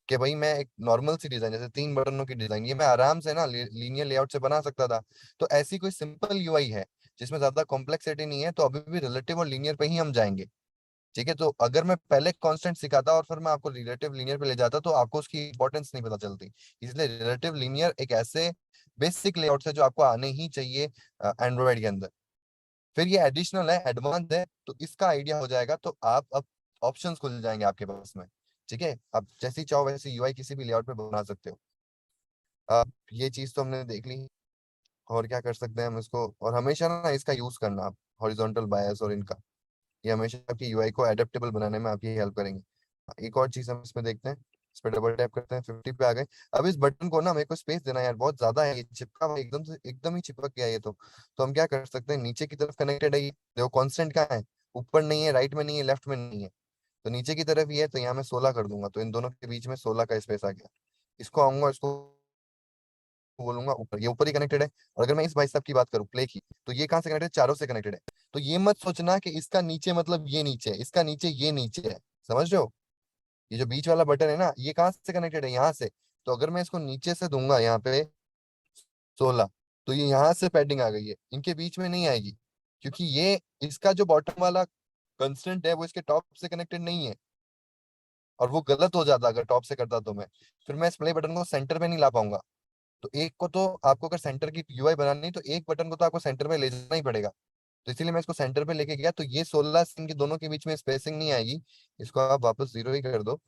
कि भाई मैं एक नॉर्मल सी डिजाइन, जैसे 3 बटनों की डिजाइन, ये मैं आराम से ना लीनियर लेआउट से बना सकता था। तो ऐसी कोई सिंपल यूआई है जिसमें ज्यादा कॉम्प्लेक्सिटी नहीं है, तो अभी भी रिलेटिव और लीनियर पे ही हम जाएंगे, ठीक है। तो अगर मैं पहले कांस्टेंट सिखाता और फिर मैं आपको रिलेटिव लीनियर पे ले जाता तो आपको उसकी इंपॉर्टेंस नहीं पता चलती। इसलिए रिलेटिव लीनियर एक ऐसे बेसिक लेआउट है जो आपको आने ही चाहिए एंड्रॉइड के अंदर। फिर ये एडिशनल है, एडवांस है, तो इसका आइडिया हो जाएगा तो आप अब ऑप्शंस खुल जाएंगे आपके पास में, ठीक है। आप जैसी चाहो वैसी यूआई किसी भी लेआउट पे बना सकते हो। अब ये चीज तो हमने देख ली, और क्या कर सकते हैं हम इसको, और हमेशा ना इसका यूज करना आप, हॉरिजॉन्टल बायस और इनका, ये हमेशा आपकी यूआई को एडेप्टेबल बनाने में आपकी हेल्प करेंगे। एक और चीज हम इसमें देखते हैं, इस पे डबल टैप करते हैं, 50 पे आ गए। अब इस बटन को ना मेरे को स्पेस देना है यार, बहुत ज्यादा है, ये चिपका हुआ एकदम से, एकदम ही चिपक गया ये तो हम क्या कर सकते हैं, नीचे की तरफ कनेक्टेड है ये, देखो कांस्टेंट कहाँ है, ऊपर नहीं है, राइट में नहीं है, लेफ्ट में नहीं है, तो नीचे की तरफ ये है, तो यहाँ मैं 16 कर दूंगा, तो इन दोनों के बीच में 16 का स्पेस आ गया। इसको आऊंगा, इसको बोलूंगा ऊपर, ये ऊपर ही कनेक्टेड है। और अगर मैं इस भाई साहब की बात करूं प्ले की, तो ये कहाँ से कनेक्टेड है, चारों से कनेक्टेड है। तो ये मत सोचना कि इसका नीचे मतलब ये नीचे है, इसका नीचे ये नीचे है, समझ रहे हो? ये जो बीच वाला बटन है ना, ये कहाँ से कनेक्टेड है, यहाँ से। तो अगर मैं इसको नीचे से दूंगा यहाँ पे 16, तो ये यहाँ से पैडिंग आ गई है, इनके बीच में नहीं आएगी, क्योंकि ये इसका जो बॉटम वाला कंस्टेंट है वो इसके टॉप से कनेक्टेड नहीं है, और वो गलत हो जाता अगर टॉप से करता तो मैं, फिर मैं इस प्ले बटन को सेंटर पे नहीं ला पाऊंगा। तो एक को तो आपको अगर सेंटर की यूआई बनानी है तो एक बटन को तो आपको सेंटर पे ले जाना ही पड़ेगा। तो इसीलिए मैं इसको सेंटर पे लेके गया, तो ये 16 इनके दोनों के बीच में स्पेसिंग नहीं आएगी, इसको आप वापस 0 ही कर दो।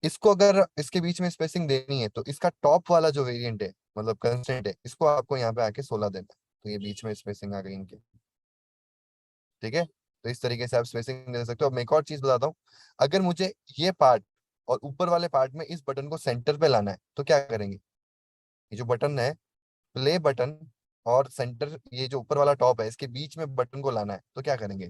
इसको अगर इसके बीच में स्पेसिंग देनी है तो इसका टॉप वाला जो वेरिएंट है, मतलब कंस्टेंट है, इसको आपको यहाँ पे आके 16 देना है, तो ये बीच में स्पेसिंग आ गई इनके, ठीक है। तो इस तरीके से आप स्पेसिंग दे सकते हो। अब मैं एक और चीज बताता हूँ, अगर मुझे ये पार्ट और ऊपर वाले पार्ट में इस बटन को सेंटर पे लाना है तो क्या करेंगे, ये जो बटन है प्ले बटन और सेंटर, ये जो ऊपर वाला टॉप है, इसके बीच में बटन को लाना है तो क्या करेंगे?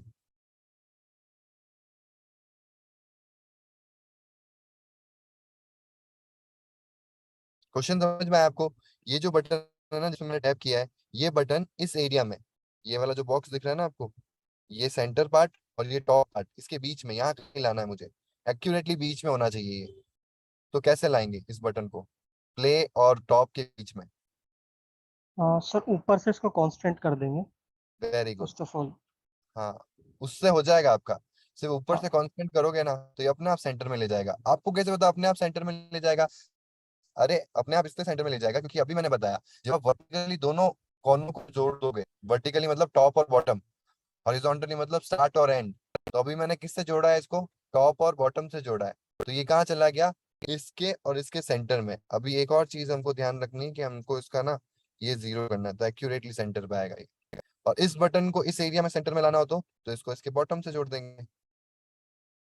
क्वेश्चन समझ में आया आपको? ये जो बटन है ना जिसमें मैंने टैप किया है, ये बटन इस एरिया में, ये वाला जो बॉक्स दिख रहा है ना आपको, ये सेंटर पार्ट और ये टॉप पार्ट, इसके बीच में यहाँ कहीं लाना है मुझे, एक्यूरेटली बीच में होना चाहिए ये। तो कैसे लाएंगे इस बटन को प्ले और टॉप के बीच में? सर ऊपर से इसको कांस्टेंट कर देंगे very good, first of all. हाँ, उससे हो जाएगा आपका। सिर्फ ऊपर से कांस्टेंट करोगे ना तो ये अपने आप सेंटर में ले जाएगा। आपको कैसे पता अपने आप सेंटर में ले जाएगा? अरे अपने आप इसलिए सेंटर में ले जाएगा क्योंकि अभी मैंने बताया, जब आप वर्टिकली दोनों कॉर्नर को जोड़ दोगे, वर्टिकली मतलब टॉप और बॉटम, हॉरिजॉन्टली मतलब स्टार्ट और एंड, तो अभी मैंने किससे जोड़ा है इसको? टॉप और बॉटम से जोड़ा है। तो ये कहाँ चला गया? इसके और इसके सेंटर में। अभी एक और चीज हमको ध्यान रखनी है कि हमको इसका ना ये जीरो करना है, तो एक्यूरेटली सेंटर पे आएगा ये। और इस बटन को इस एरिया में सेंटर में लाना हो तो इसको इसके बॉटम से जोड़ देंगे,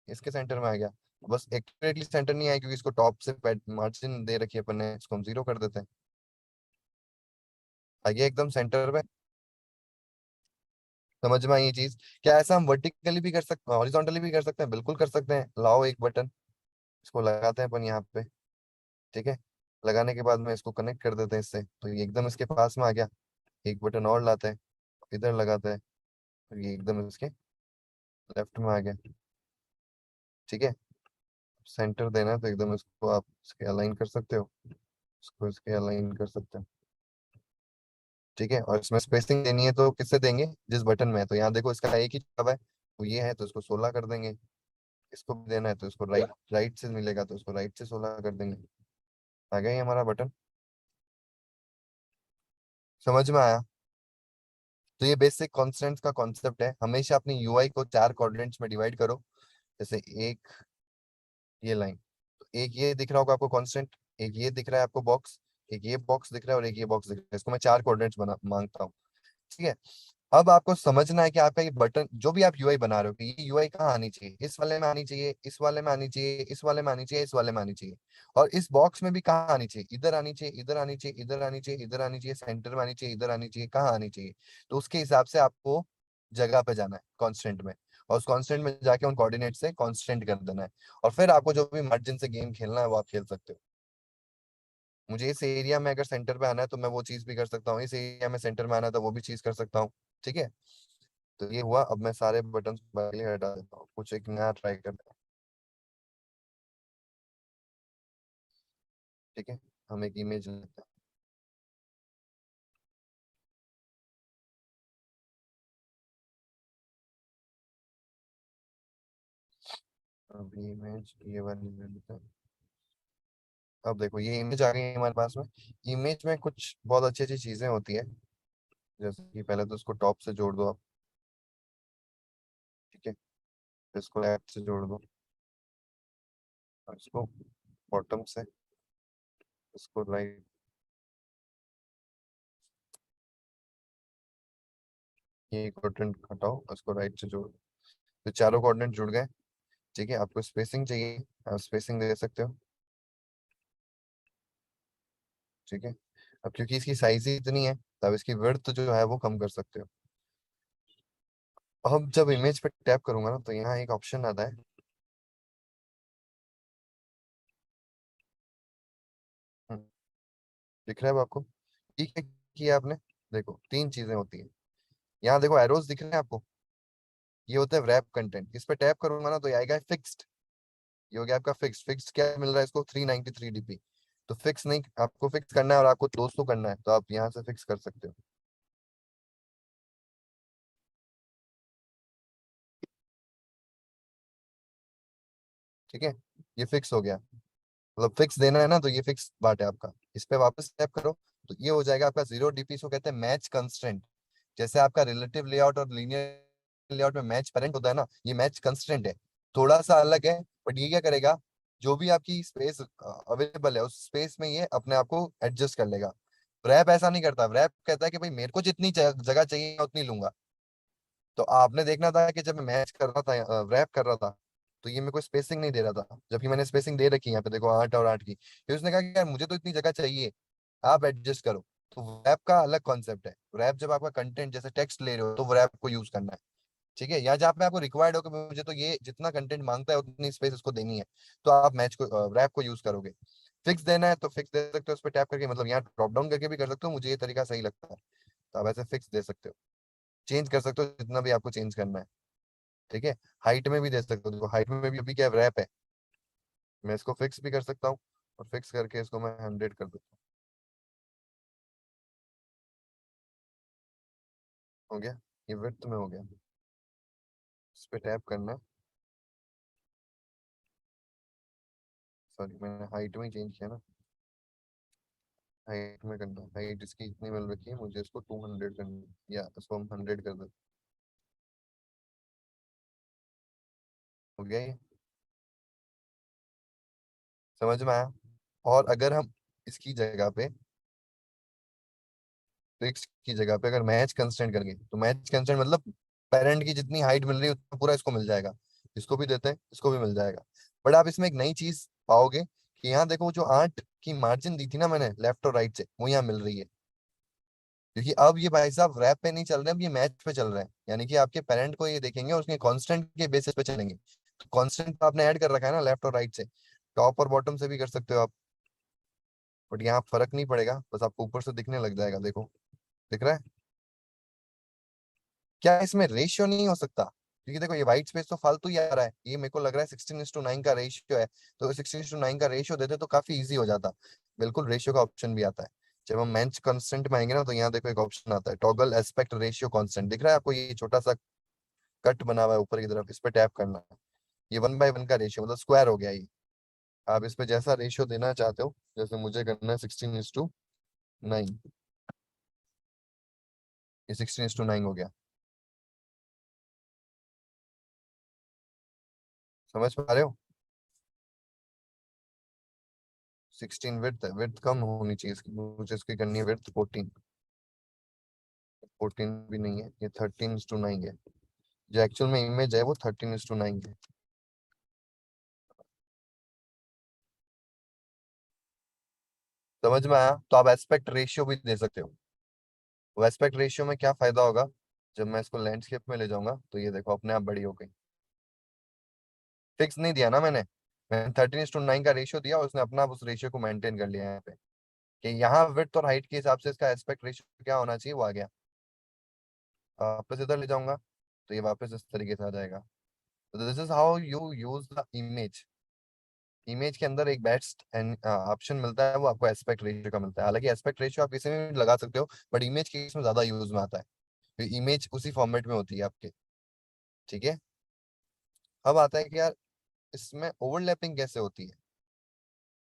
इसके सेंटर में आ गया। बस एक्यूरेटली सेंटर नहीं आया क्योंकि इसको टॉप से मार्जिन दे रखी है अपन ने, इसको हम जीरो कर देते हैं। आ गया एकदम सेंटर पे। समझ में आई ये चीज? क्या ऐसा हम वर्टिकली भी कर सकते हैं, हॉरिजॉन्टली भी कर सकते हैं? बिल्कुल कर सकते हैं। लाओ एक बटन, इसको लगाते हैं अपन यहाँ पे। ठीक है, लगाने के बाद में इसको कनेक्ट कर देते हैं इससे, तो ये एकदम इसके पास में आ गया। एक बटन और लाते हैं, इधर लगाते हैं, तो ये एकदम इसके लेफ्ट में आ गया। ठीक है, सेंटर देना है तो एकदम इसको आप इसके अलाइन कर सकते हो, इसको इसके अलाइन कर सकते हो। ठीक है, और इसमें स्पेसिंग देनी है तो किससे देंगे? जिस बटन में है। तो यहाँ देखो इसका एक ही जगह है, तो ये है तो इसको 16 कर देंगे। इसको भी देना है तो इसको राइट राइट से मिलेगा तो इसको राइट से 16 कर देंगे। आ गया ये हमारा बटन। समझ में आया? तो ये बेसिक कॉन्स्टेंट्स का कॉन्सेप्ट है। हमेशा अपनी यूआई को 4 क्वाड्रेंट्स में डिवाइड करो। जैसे एक ये लाइन, तो एक ये दिख रहा होगा आपको कांस्टेंट, एक ये दिख रहा है आपको बॉक्स, एक ये बॉक्स दिख रहा है और एक ये बॉक्स दिख रहा है। इसको मैं 4 कोऑर्डिनेट्स बना मांगता हूँ। ठीक है, अब आपको समझना है कि आपका ये बटन जो भी आप यूआई बना रहे हो कि ये यूआई कहाँ आनी चाहिए? इस वाले में आनी चाहिए, इस वाले में आनी चाहिए, इस वाले में आनी चाहिए, इस वाले में आनी चाहिए। और इस बॉक्स में भी कहाँ आनी चाहिए? इधर आनी चाहिए, इधर आनी चाहिए, इधर आनी चाहिए, इधर आनी चाहिए, सेंटर में आनी चाहिए, इधर आनी चाहिए, कहाँ आनी चाहिए? तो उसके हिसाब से आपको जगह पे जाना है कॉन्स्टेंट में, और उस कॉन्स्टेंट में जाके उन कोऑर्डिनेट से कॉन्स्टेंट कर देना है। और फिर आपको जो भी मार्जिन से गेम खेलना है वो आप खेल सकते हो। मुझे इस एरिया में अगर सेंटर पे आना है तो मैं वो चीज भी कर सकता हूँ, इस एरिया में सेंटर में आना है तो वो भी चीज कर सकता हूँ। ठीक है, तो ये हुआ। अब मैं सारे बटन पहले हटा देता हूँ, कुछ एक नया ट्राई करते हैं। ठीक है, हम एक इमेज लेते हैं। अभी इमेज ये वाली ले लेते हैं। अब देखो ये इमेज आ गई है हमारे पास में। इमेज में कुछ बहुत अच्छी अच्छी चीजें होती है, जैसे कि पहले तो उसको टॉप से जोड़ दो आप। ठीक है, फिर इसको लेफ्ट से जोड़ दो, और इसको बॉटम से, इसको राइट। ये कोऑर्डिनेट हटाओ, इसको राइट से जोड़ो। तो चारों कोऑर्डिनेट जुड़ गए। ठीक है, आपको स्पेसिंग चाहिए, आप स्पेसिंग दे सकते हो। ठीक है, अब क्योंकि इसकी साइज ही इतनी है तब इसकी विड्थ जो है वो कम कर सकते हो। अब जब इमेज पे टैप करूंगा ना तो यहाँ एक ऑप्शन आता है। हम्म, दिख रहा है वो आपको? ठीक है, किया आपने। देखो तीन चीजें होती है, यहाँ देखो एरोज दिख रहे हैं आपको, ये होता है रैप कंटेंट। इस पे टैप करूंगा ना तो ये आएगा फिक्स्ड। ये हो गया आपका फिक्स। फिक्स क्या मिल रहा है इसको? 393 DP। तो फिक्स नहीं, आपको फिक्स करना है और आपको 200 करना है तो आप यहाँ से फिक्स कर सकते हो। ठीक है, ये फिक्स हो गया। मतलब फिक्स देना है ना तो ये फिक्स पार्ट है आपका। इस पे वापस टैप करो तो ये हो जाएगा आपका 0 DP। इसको कहते हैं मैच कंस्ट्रेंट। जैसे आपका रिलेटिव लेआउट और लीनियर लेआउट में मैच पेरेंट होता है ना, ये मैच कंस्ट्रेंट है। थोड़ा सा अलग है, बट ये क्या करेगा, जो भी आपकी स्पेस अवेलेबल है उस स्पेस में ये अपने आप को एडजस्ट कर लेगा। रैप ऐसा नहीं करता। रैप कहता है कि भाई मेरे को जितनी जगह चाहिए मैं उतनी लूंगा। तो आपने देखना था कि जब मैं मैच कर रहा था, रैप कर रहा था, तो ये मेरे को स्पेसिंग नहीं दे रहा था, जबकि मैंने स्पेसिंग दे रखी है यहाँ पे देखो 8 और 8 की। फिर उसने कहा कि यार मुझे तो इतनी जगह चाहिए, आप एडजस्ट करो। तो रैप का अलग कॉन्सेप्ट है। रैप जब आपका कंटेंट जैसे टेक्स्ट ले रहे हो तो वो रैप को यूज करना है। ठीक है, या जहाँ पे आपको रिक्वायर्ड हो कि मुझे तो ये जितना कंटेंट मांगता है उतनी स्पेस उसको देनी है, तो आप मैच को रैप को यूज करोगे। फिक्स देना है तो फिक्स दे सकते हो, उस पर टैप करके, मतलब यहाँ ड्रॉप डाउन करके भी कर सकते हो, मुझे ये तरीका सही लगता है। तो आप ऐसे फिक्स दे सकते हो, चेंज कर सकते हो जितना भी आपको चेंज करना है। ठीक है, हाइट में भी दे सकते हो। देखो हाइट में भी अभी क्या रैप है, मैं इसको फिक्स भी कर सकता हूँ, और फिक्स करके इसको मैं 100 कर देता हूँ। हो गया, ये विड्थ में हो गया। इस पे टैप करना है, सॉरी मैंने हाइट में चेंज किया ना, हाइट में करना, हाइट इसकी इतनी मिल रखी है, मुझे इसको 200 करना है, या इसको हम 100 कर दें। हो गया ये, समझ में आया? और अगर हम इसकी जगह पे, तो एक्स की जगह पे अगर मैच कंस्टेंट करेंगे, तो मैच कंस्टेंट मतलब पेरेंट की जितनी हाइट मिल रही है उतना पूरा इसको मिल जाएगा, इसको भी देते हैं, इसको भी मिल जाएगा। बट आप इसमें एक नई चीज पाओगे कि यहाँ देखो, जो 8 की मार्जिन दी थी ना मैंने लेफ्ट और राइट से, वो यहाँ मिल रही है। क्योंकि अब ये भाई साहब रैप पे नहीं चल रहे, अब ये मैच पे चल रहे हैं, यानी कि आपके पेरेंट को ये देखेंगे और उसके कांस्टेंट के बेसिस पे चलेंगे। तो कांस्टेंट तो आपने ऐड कर रखा है ना लेफ्ट और राइट से, टॉप और बॉटम से भी कर सकते हो आप। बट यहाँ फर्क नहीं पड़ेगा, बस आपको ऊपर से दिखने लग जाएगा, देखो दिख रहा है? क्या इसमें रेशियो नहीं हो सकता? क्योंकि देखो ये व्हाइट स्पेस तो फालतू ही आ रहा है, ये मेरे को लग रहा है 16:9 का रेशियो है, तो 16:9 का रेशियो देते तो काफी इजी हो जाता। बिल्कुल रेशियो का ऑप्शन भी आता है। जब हम मैच कांस्टेंट में आएंगे ना, तो यहाँ देखो एक ऑप्शन आता है, टॉगल एस्पेक्ट रेशियो कांस्टेंट, दिख रहा है आपको? ये छोटा सा कट बना हुआ है ऊपर की तरफ, इस पे टैप करना है। ये 1/1 का रेशियो मतलब स्क्वायर हो गया ये। आप इस पे जैसा रेशियो देना चाहते हो, जैसे मुझे करना है 16:9, ये 16:9 हो गया। समझ पा रहे हो? 16 विड्थ है, विड्थ कम होनी चाहिए इसकी, मुझे इसकी करनी है विड्थ 14। 14 भी नहीं है, ये 13:9 है। जो एक्चुअल में इमेज है वो 13:9 है। समझ में आया? तो आप एस्पेक्ट रेशियो भी दे सकते हो। वो एस्पेक्ट रेशियो में क्या फायदा होगा, जब मैं इसको लैंडस्केप में ले जाऊंगा तो ये देखो अपने आप बड़ी हो गई। फिक्स नहीं दिया ना मैंने 13:9 का रेशियो दिया, उसने अपना आप उस रेशियो को मेंटेन कर लिया यहाँ पे, कि यहाँ विड्थ और हाइट के हिसाब से इसका एस्पेक्ट रेशियो क्या होना चाहिए वो आ गया। वापस इधर ले जाऊंगा तो ये वापस इस तरीके से आ जाएगा। तो this is how you use the image. Image के अंदर एक बेस्ट ऑप्शन मिलता है, वो आपको एस्पेक्ट रेशियो का मिलता है। हालांकि एस्पेक्ट रेशियो आप किसी में भी लगा सकते हो, बट इमेज के केस में ज्यादा यूज में आता है, इमेज उसी फॉर्मेट में होती है आपके। ठीक है, अब आता है कि यार इसमें ओवरलैपिंग कैसे होती है।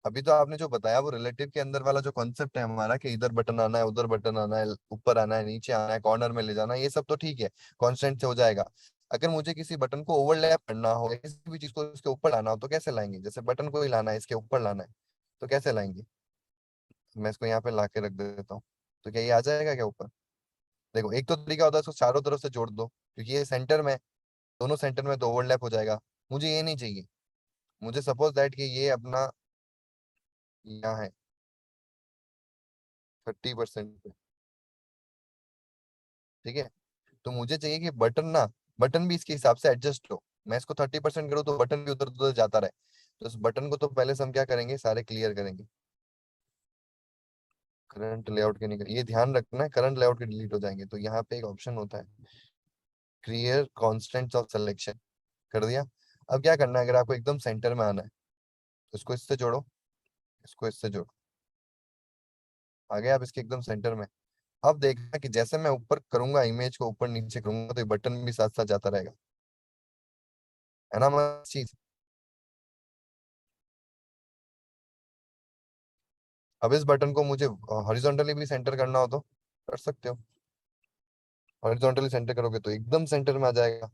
अभी तो आपने जो बताया वो रिलेटिव के अंदर वाला जो कॉन्सेप्ट है हमारा, कि इधर बटन आना है, उधर बटन आना है, ऊपर आना है, नीचे आना है, कॉर्नर में ले जाना है, ये सब तो ठीक है, कॉन्स्टेंट से हो जाएगा। अगर मुझे किसी बटन को ओवरलैप करना हो, किसी भी चीज को इसके ऊपर लाना हो, तो कैसे लाएंगे? जैसे बटन को ही लाना है, इसके ऊपर लाना है, तो कैसे लाएंगे? मैं इसको यहाँ पे ला के रख देता हूँ, तो क्या ये आ जाएगा क्या ऊपर? देखो एक तो तरीका होता है इसको चारों तरफ से जोड़ दो, क्योंकि ये सेंटर में, दोनों सेंटर में तो ओवरलैप हो जाएगा। मुझे ये नहीं चाहिए, मुझे सपोज दैट कि ये अपना यहाँ है 30% पे, ठीक है? तो मुझे चाहिए कि बटन ना, बटन भी इसके हिसाब से एडजस्ट हो। मैं इसको 30% करूँ तो बटन भी उधर उधर जाता रहे। तो इस बटन को तो पहले से हम क्या करेंगे, सारे क्लियर करेंगे। करंट लेआउट के निकल, ये ध्यान रखना है, करंट लेआउट के डिलीट हो जाएंगे। तो यहाँ पे एक ऑप्शन होता है, क्लियर कॉन्स्टेंट्स ऑफ सिलेक्शन, कर दिया। अब क्या करना है, अगर आपको एकदम सेंटर में आना है तो इसको इससे जोड़ो, इसको इससे जोड़ो, आ गए आप इसके एकदम सेंटर में। अब देखना कि जैसे मैं ऊपर करूंगा, इमेज को ऊपर नीचे करूंगा, तो ये बटन भी साथ साथ जाता रहेगा, है ना मस्त चीज? अब इस बटन को मुझे हॉरिजॉन्टली भी सेंटर करना हो तो कर सकते हो। हॉरिजॉन्टली सेंटर करोगे तो एकदम सेंटर में आ जाएगा।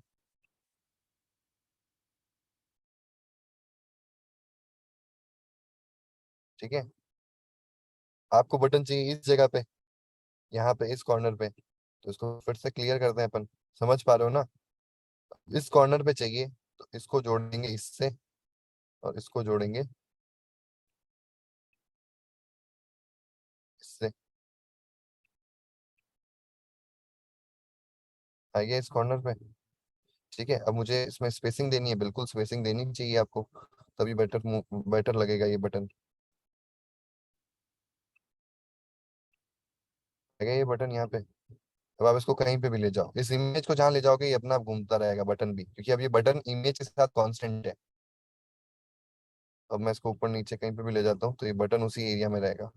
ठीक है, आपको बटन चाहिए इस जगह पे, यहाँ पे इस कॉर्नर पे, तो इसको फिर से क्लियर करते हैं अपन। समझ पा रहे हो ना? इस कॉर्नर पे चाहिए, तो इसको जोड़ेंगे इससे, और इसको जोड़ेंगे इससे। आ गया इस कॉर्नर पे। ठीक है, अब मुझे इसमें स्पेसिंग देनी है, बिल्कुल स्पेसिंग देनी चाहिए आपको, तभी बेटर बेटर लगेगा ये बटन। आ गया ये बटन यहाँ पे। अब आप इसको कहीं पे भी ले जाओ, इस इमेज को जहाँ ले जाओगे ये अपना आप घूमता रहेगा बटन भी, क्योंकि अब ये बटन इमेज के साथ कांस्टेंट है। अब मैं इसको ऊपर नीचे कहीं पे भी ले जाता हूँ तो ये बटन उसी एरिया में रहेगा।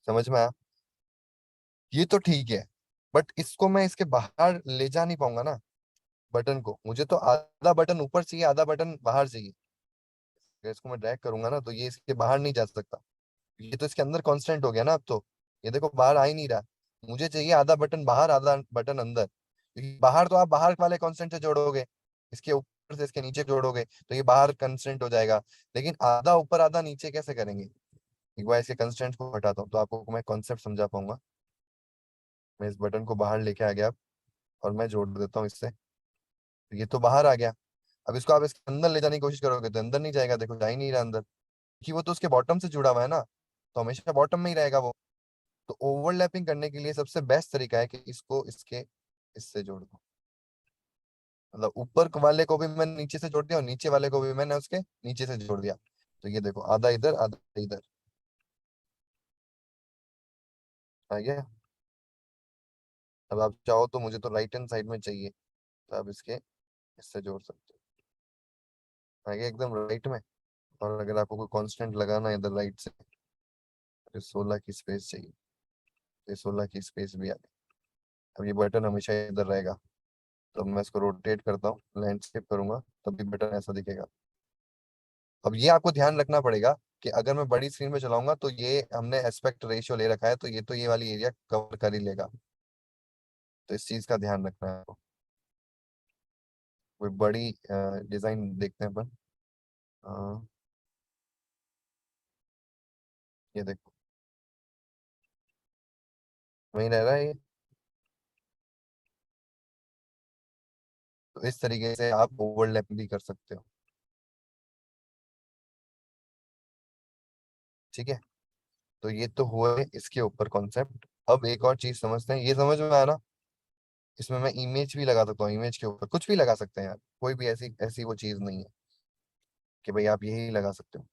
समझ में आया? ये तो ठीक है, बट इसको मैं इसके बाहर ले जा नहीं पाऊंगा ना, बटन को। मुझे तो आधा बटन ऊपर चाहिए, आधा बटन बाहर चाहिए। अगर इसको मैं ड्रैग करूंगा ना तो ये इसके बाहर नहीं जा सकता, ये तो इसके अंदर कांस्टेंट हो गया ना अब तो। ये देखो बाहर आ ही नहीं रहा, मुझे चाहिए आधा बटन बाहर आधा बटन अंदर, क्योंकि बाहर तो आप बाहर वाले कांस्टेंट से जोड़ोगे, इसके ऊपर से इसके नीचे जोड़ोगे तो ये बाहर कंस्टेंट हो जाएगा। लेकिन आधा ऊपर आधा नीचे कैसे करेंगे? एक बार इसके कंस्टेंट को हटाता हूँ तो आपको मैं कॉन्सेप्ट समझा पाऊंगा। मैं इस बटन को बाहर लेके आ गया और मैं जोड़ देता हूँ इससे, तो ये तो बाहर आ गया। अब इसको आप इसके अंदर ले जाने की कोशिश करोगे तो अंदर नहीं जाएगा, देखो जा ही नहीं रहा अंदर, क्योंकि वो तो उसके बॉटम से जुड़ा हुआ है ना, तो हमेशा बॉटम में ही रहेगा वो। तो ओवरलैपिंग करने के लिए सबसे बेस्ट तरीका है कि इसको इसके इससे जोड़ दो, मतलब ऊपर वाले को भी मैंने नीचे से जोड़ दिया और नीचे वाले को भी मैंने उसके नीचे से जोड़ दिया। तो ये देखो आधा इधर आधा इधर आ गया। अब आप चाहो तो मुझे तो राइट हैंड साइड में चाहिए, तो आप इसके इससे जोड़ सकते हो, आ गया एकदम राइट में। और अगर आपको कोई कांस्टेंट लगाना है इधर राइट से, तो 16 की स्पेस चाहिए, तो 16 की स्पेस भी आ गई। अब ये बटन हमेशा इधर रहेगा, तो मैं इसको रोटेट करता हूँ लैंडस्केप करूंगा तब भी बटन ऐसा दिखेगा। अब ये आपको ध्यान रखना पड़ेगा कि अगर मैं बड़ी स्क्रीन पे चलाऊंगा तो ये हमने एस्पेक्ट रेशियो ले रखा है, तो ये तो ये वाली एरिया कवर कर ही लेगा, तो इस चीज का ध्यान रखना है आपको। कोई बड़ी डिजाइन देखते हैं अपन। अ, ये देखो वही रह रहा है ये। तो इस तरीके से आप ओवरलैप भी कर सकते हो, ठीक है। तो ये तो हुआ है इसके ऊपर कॉन्सेप्ट। अब एक और चीज समझते हैं, ये समझ में आया ना? इसमें मैं इमेज भी लगा सकता हूँ, इमेज के ऊपर कुछ भी लगा सकते हैं यार, कोई भी ऐसी ऐसी वो चीज नहीं है कि भाई आप यही लगा सकते हो।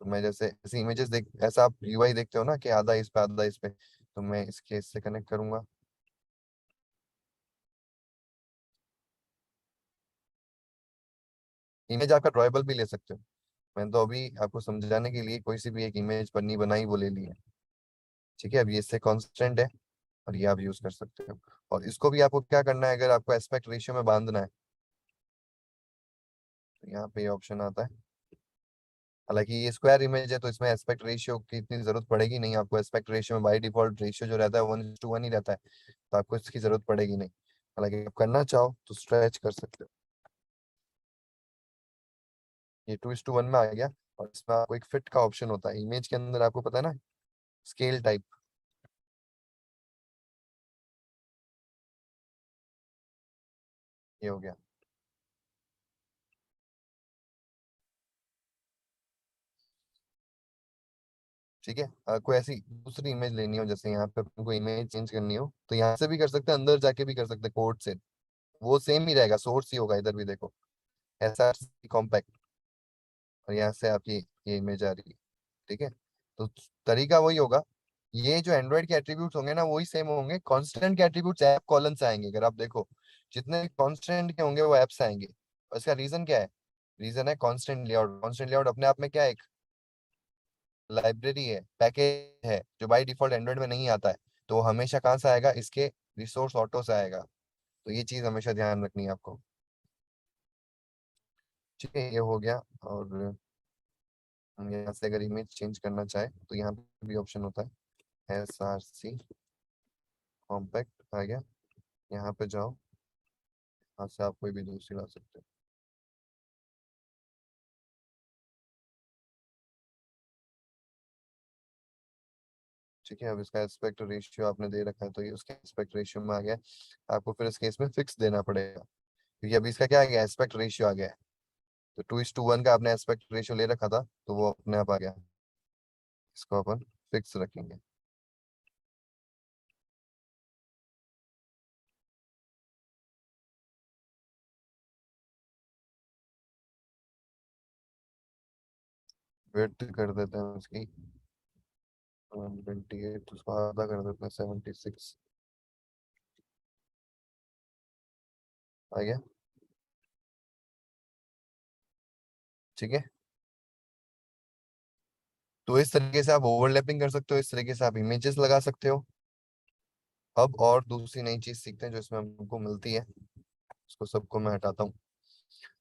तो मैं जैसे ऐसे इमेजेस देख, ऐसा आप यूआई देखते हो ना कि आधा इस पे आधा इस पे, तो मैं इसके इससे कनेक्ट करूंगा। इमेज आपका ड्रॉएबल भी ले सकते हो, मैंने तो अभी आपको समझाने के लिए कोई सी भी एक इमेज पन्नी बनाई वो ले ली है, ठीक है। अब ये इससे कांस्टेंट है और ये आप यूज कर सकते हो। और इसको भी आपको क्या करना है, अगर आपको एस्पेक्ट रेशियो में बांधना है तो यहाँ पे ये ऑप्शन आता है। हालांकि ये स्क्वायर इमेज है तो इसमें एस्पेक्ट रेशियो की इतनी जरूरत पड़ेगी नहीं आपको, एस्पेक्ट रेशियो में बाय डिफॉल्ट रेशियो जो रहता है 1:1 ही रहता है, तो आपको इसकी जरूरत पड़ेगी नहीं। हालांकि आप करना चाहो तो स्ट्रेच कर सकते हो। ये 2:1 में आ गया। और इसमें आपको एक फिट का ऑप्शन होता है इमेज के अंदर, आपको पता है ना, स्केल टाइप, ये हो गया, ठीक है। कोई ऐसी दूसरी इमेज लेनी हो, जैसे यहाँ पे आपको इमेज चेंज करनी हो तो यहाँ से भी कर सकते हैं, अंदर जाके भी कर सकते हैं कोड से, वो सेम ही रहेगा, सोर्स ही होगा। इधर भी देखो SRC कॉम्पैक्ट, और यहाँ से आपकी ये इमेज आ रही है, ठीक है। तो तरीका वही होगा, ये जो एंड्रॉइड के एट्रीब्यूट्स होंगे ना वही सेम होंगे, कांस्टेंट के एट्रीब्यूट्स ऐप कॉलन से आएंगे। अगर आप देखो जितने कांस्टेंट के होंगे वो ऐप से आएंगे, और इसका रीजन क्या है? रीजन है कांस्टेंट लेआउट। कांस्टेंट लेआउट अपने आप में क्या है? एक लाइब्रेरी है, पैकेज है जो बाय डिफॉल्ट एंड्रॉइड में नहीं आता है, तो वो हमेशा कहाँ से आएगा? इसके रिसोर्स ऑटो से आएगा। तो ये चीज हमेशा ध्यान रखनी है आपको, ठीक है। ये हो गया। और हम यहाँ से अगर इमेज चेंज करना चाहे तो यहाँ पे भी ऑप्शन होता है SRC कॉम्पैक्ट, आ गया। यहाँ पे जाओ, यहाँ से आप कोई भी दूसरी ला सकते हो, ठीक है। अब इसका एस्पेक्ट रेशियो आपने दे रखा है तो ये उसके एस्पेक्ट रेशियो में आ गया है। आपको फिर इस केस में फिक्स देना पड़ेगा, क्योंकि अभी इसका क्या आ गया? एस्पेक्ट रेशियो आ गया है। तो 2:1 का आपने एस्पेक्ट रेशियो ले रखा था तो वो अपने आप आ गया। इसको अपन फिक्स रखेंगे, वेट कर देते हैं उसकी 128, उसको आधा कर देते हैं 76, आ गया, ठीक है। तो इस तरीके से आप ओवरलैपिंग कर सकते हो, इस तरीके से आप इमेजेस लगा सकते हो। अब और दूसरी नई चीज सीखते हैं जो इसमें हमको मिलती है, उसको सबको मैं हटाता हूँ।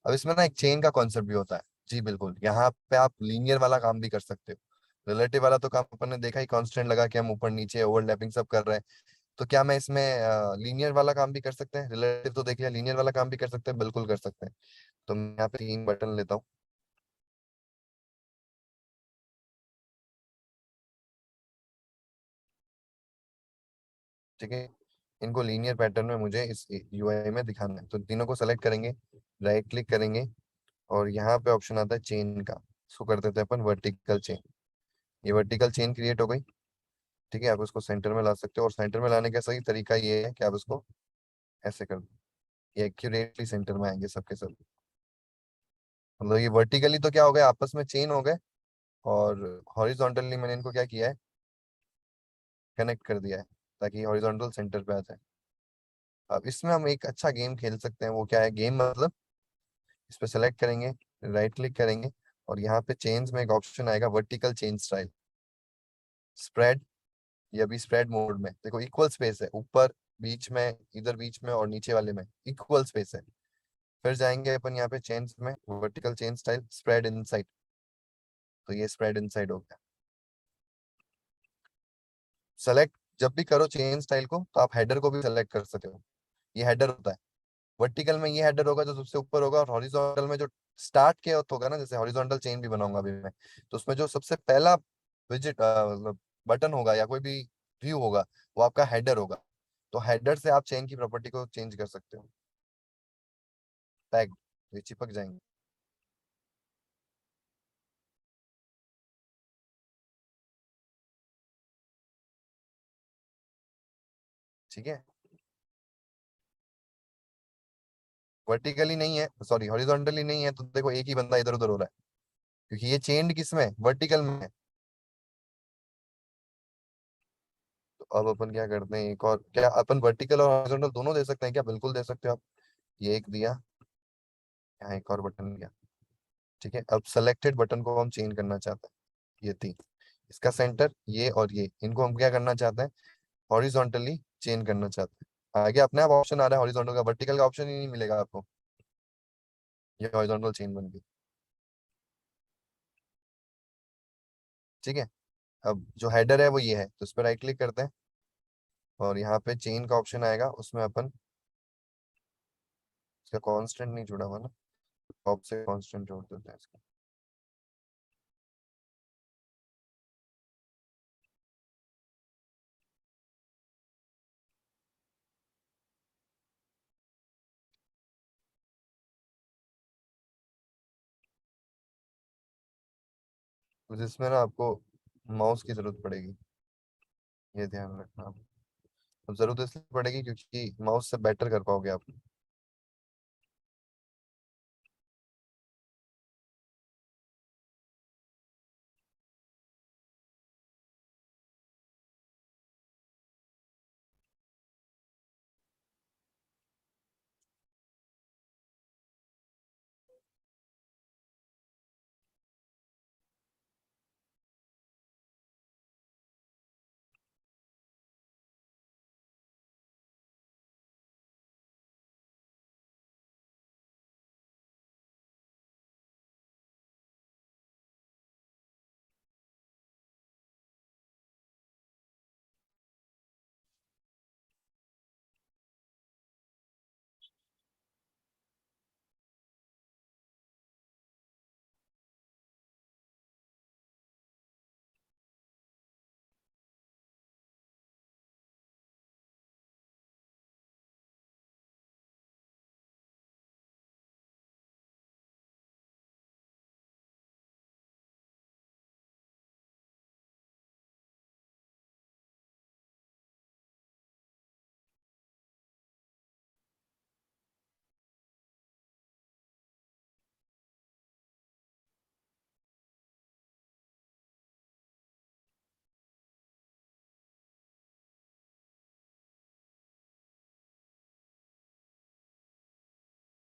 अब इसमें ना एक चेन का कॉन्सेप्ट भी होता है, जी बिल्कुल, यहाँ पे आप लीनियर वाला काम भी कर सकते हो। रिलेटिव वाला तो काम अपन ने देखा ही, कांस्टेंट लगा के हम ऊपर नीचे ओवरलैपिंग सब कर रहे हैं। तो क्या मैं इसमें लीनियर वाला काम भी कर सकते हैं? रिलेटिव तो देख लिया, लीनियर वाला काम भी कर सकते हैं, बिल्कुल कर सकते हैं। तो मैं यहाँ पे 3 बटन लेता हूँ। ठीक है, इनको लीनियर पैटर्न में मुझे इस यूआई में दिखाना है, तो तीनों को सेलेक्ट करेंगे, राइट क्लिक करेंगे, और यहाँ पे ऑप्शन आता है चेन का, इसको कर देते हैं अपन वर्टिकल चेन। ये वर्टिकल चेन क्रिएट हो गई। ठीक है, आप उसको सेंटर में ला सकते हो, और सेंटर में लाने का सही तरीका ये है कि आप इसको ऐसे कर दो, ये एक्यूरेटली सेंटर में आएंगे सबके सब। मतलब ये वर्टिकली तो क्या हो गया, आपस में चेन हो गए, और हॉरिजॉन्टली मैंने इनको क्या किया है, कनेक्ट कर दिया है, ताकि हॉरिजॉन्टल सेंटर पे आ जाए। अब इसमें हम एक अच्छा गेम खेल सकते हैं, वो क्या है गेम मतलब, इस पे सेलेक्ट करेंगे, राइट क्लिक करेंगे, और यहाँ पे चेन्स में एक ऑप्शन आएगा वर्टिकल चेन स्टाइल, स्प्रेड। ये अभी स्प्रेड मोड में देखो, इक्वल स्पेस है ऊपर, बीच में, इधर बीच में, और नीचे वाले में इक्वल स्पेस है। फिर जाएंगे अपन यहाँ पे चेन्स में, vertical chain style spread inside, तो ये स्प्रेड इनसाइड हो गया। सेलेक्ट जब भी करो चेन स्टाइल को, तो आप हेडर को भी सेलेक्ट कर सकते हो। ये हेडर होता है, वर्टिकल में ये हेडर होगा जो सबसे ऊपर होगा, और हॉरिजॉन्टल में जो स्टार्ट के होगा ना, जैसे हॉरिजॉन्टल चेन भी बनाऊंगा अभी मैं, तो उसमें जो सबसे पहला विजिट मतलब बटन होगा या कोई भी व्यू होगा, वो आपका हेडर होगा। तो हेडर से आप चेन की प्रॉपर्टी को चेंज कर सकते हो, टैग, ये चिपक जाएंगे। ठीक है, वर्टिकली नहीं है, सॉरी हॉरिजॉन्टली नहीं है, तो देखो एक ही बंदा इधर उधर हो रहा है, क्योंकि ये चेन किस में, वर्टिकल में है। तो अब अपन क्या करते हैं, एक और, क्या अपन वर्टिकल और हॉरिजॉन्टल दोनों दे सकते हैं क्या? बिल्कुल दे सकते हो आप। ये एक दिया, यहाँ एक और बटन दिया। ठीक है, अब सेलेक्टेड बटन को हम चेंज करना चाहते हैं, ये 3, इसका सेंटर ये और ये, इनको हम क्या करना चाहते हैं, हॉरिजॉन्टली चेंज करना चाहते हैं। आगे अपने आप ऑप्शन आ रहा है हॉरिजॉन्टल का, वर्टिकल का ऑप्शन ही नहीं मिलेगा आपको। ये हॉरिजॉन्टल चेन बन गई। ठीक है, अब जो हेडर है वो ये है, तो इस पर राइट क्लिक करते हैं, और यहाँ पे चेन का ऑप्शन आएगा, उसमें अपन, इसका कांस्टेंट नहीं जुड़ा हुआ ना, टॉप से कांस्टेंट जोड़ देते हैं इसका। तो जिसमें ना आपको माउस की जरूरत पड़ेगी, ये ध्यान रखना आप। अब जरूरत इसलिए पड़ेगी क्योंकि माउस से बेटर कर पाओगे आप।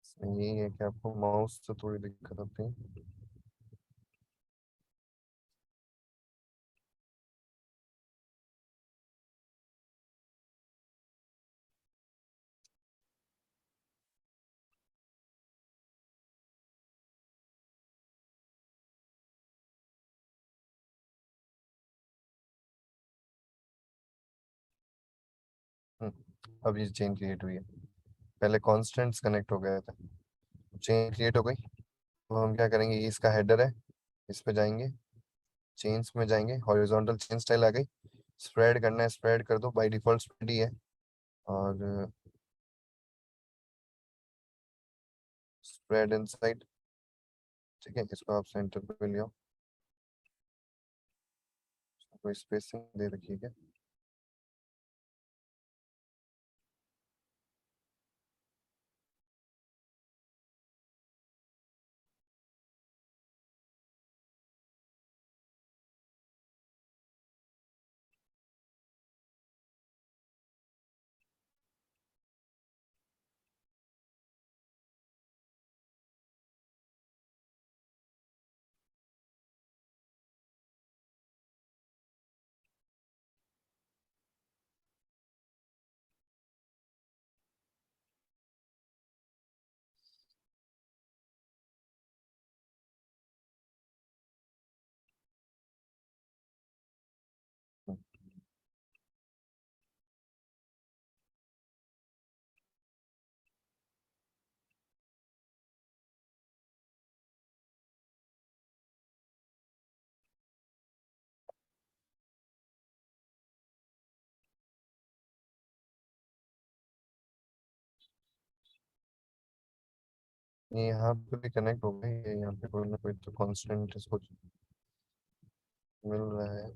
इसमें यही है कि आपको माउस से थोड़ी दिक्कत होती है। अब ये चेन क्रिएट हुई है, पहले कॉन्स्टेंट्स कनेक्ट हो गया था, चेन क्रिएट हो गई। तो हम क्या करेंगे, ये इसका हेडर है, इस पे जाएंगे, चेन्स में जाएंगे, हॉरिजॉन्टल चेन स्टाइल आ गई, स्प्रेड करना है स्प्रेड कर दो, बाय डिफॉल्ट स्प्रेड ही है। और स्प्रेड इनसाइड, ठीक है, इसको आप सेंटर पे ले आओ, कोई स्पेसिंग दे रखी है क्या? ये यहाँ पे भी कनेक्ट हो गई, ये यहाँ पे कोई ना कोई तो कांस्टेंट इसको मिल रहा है।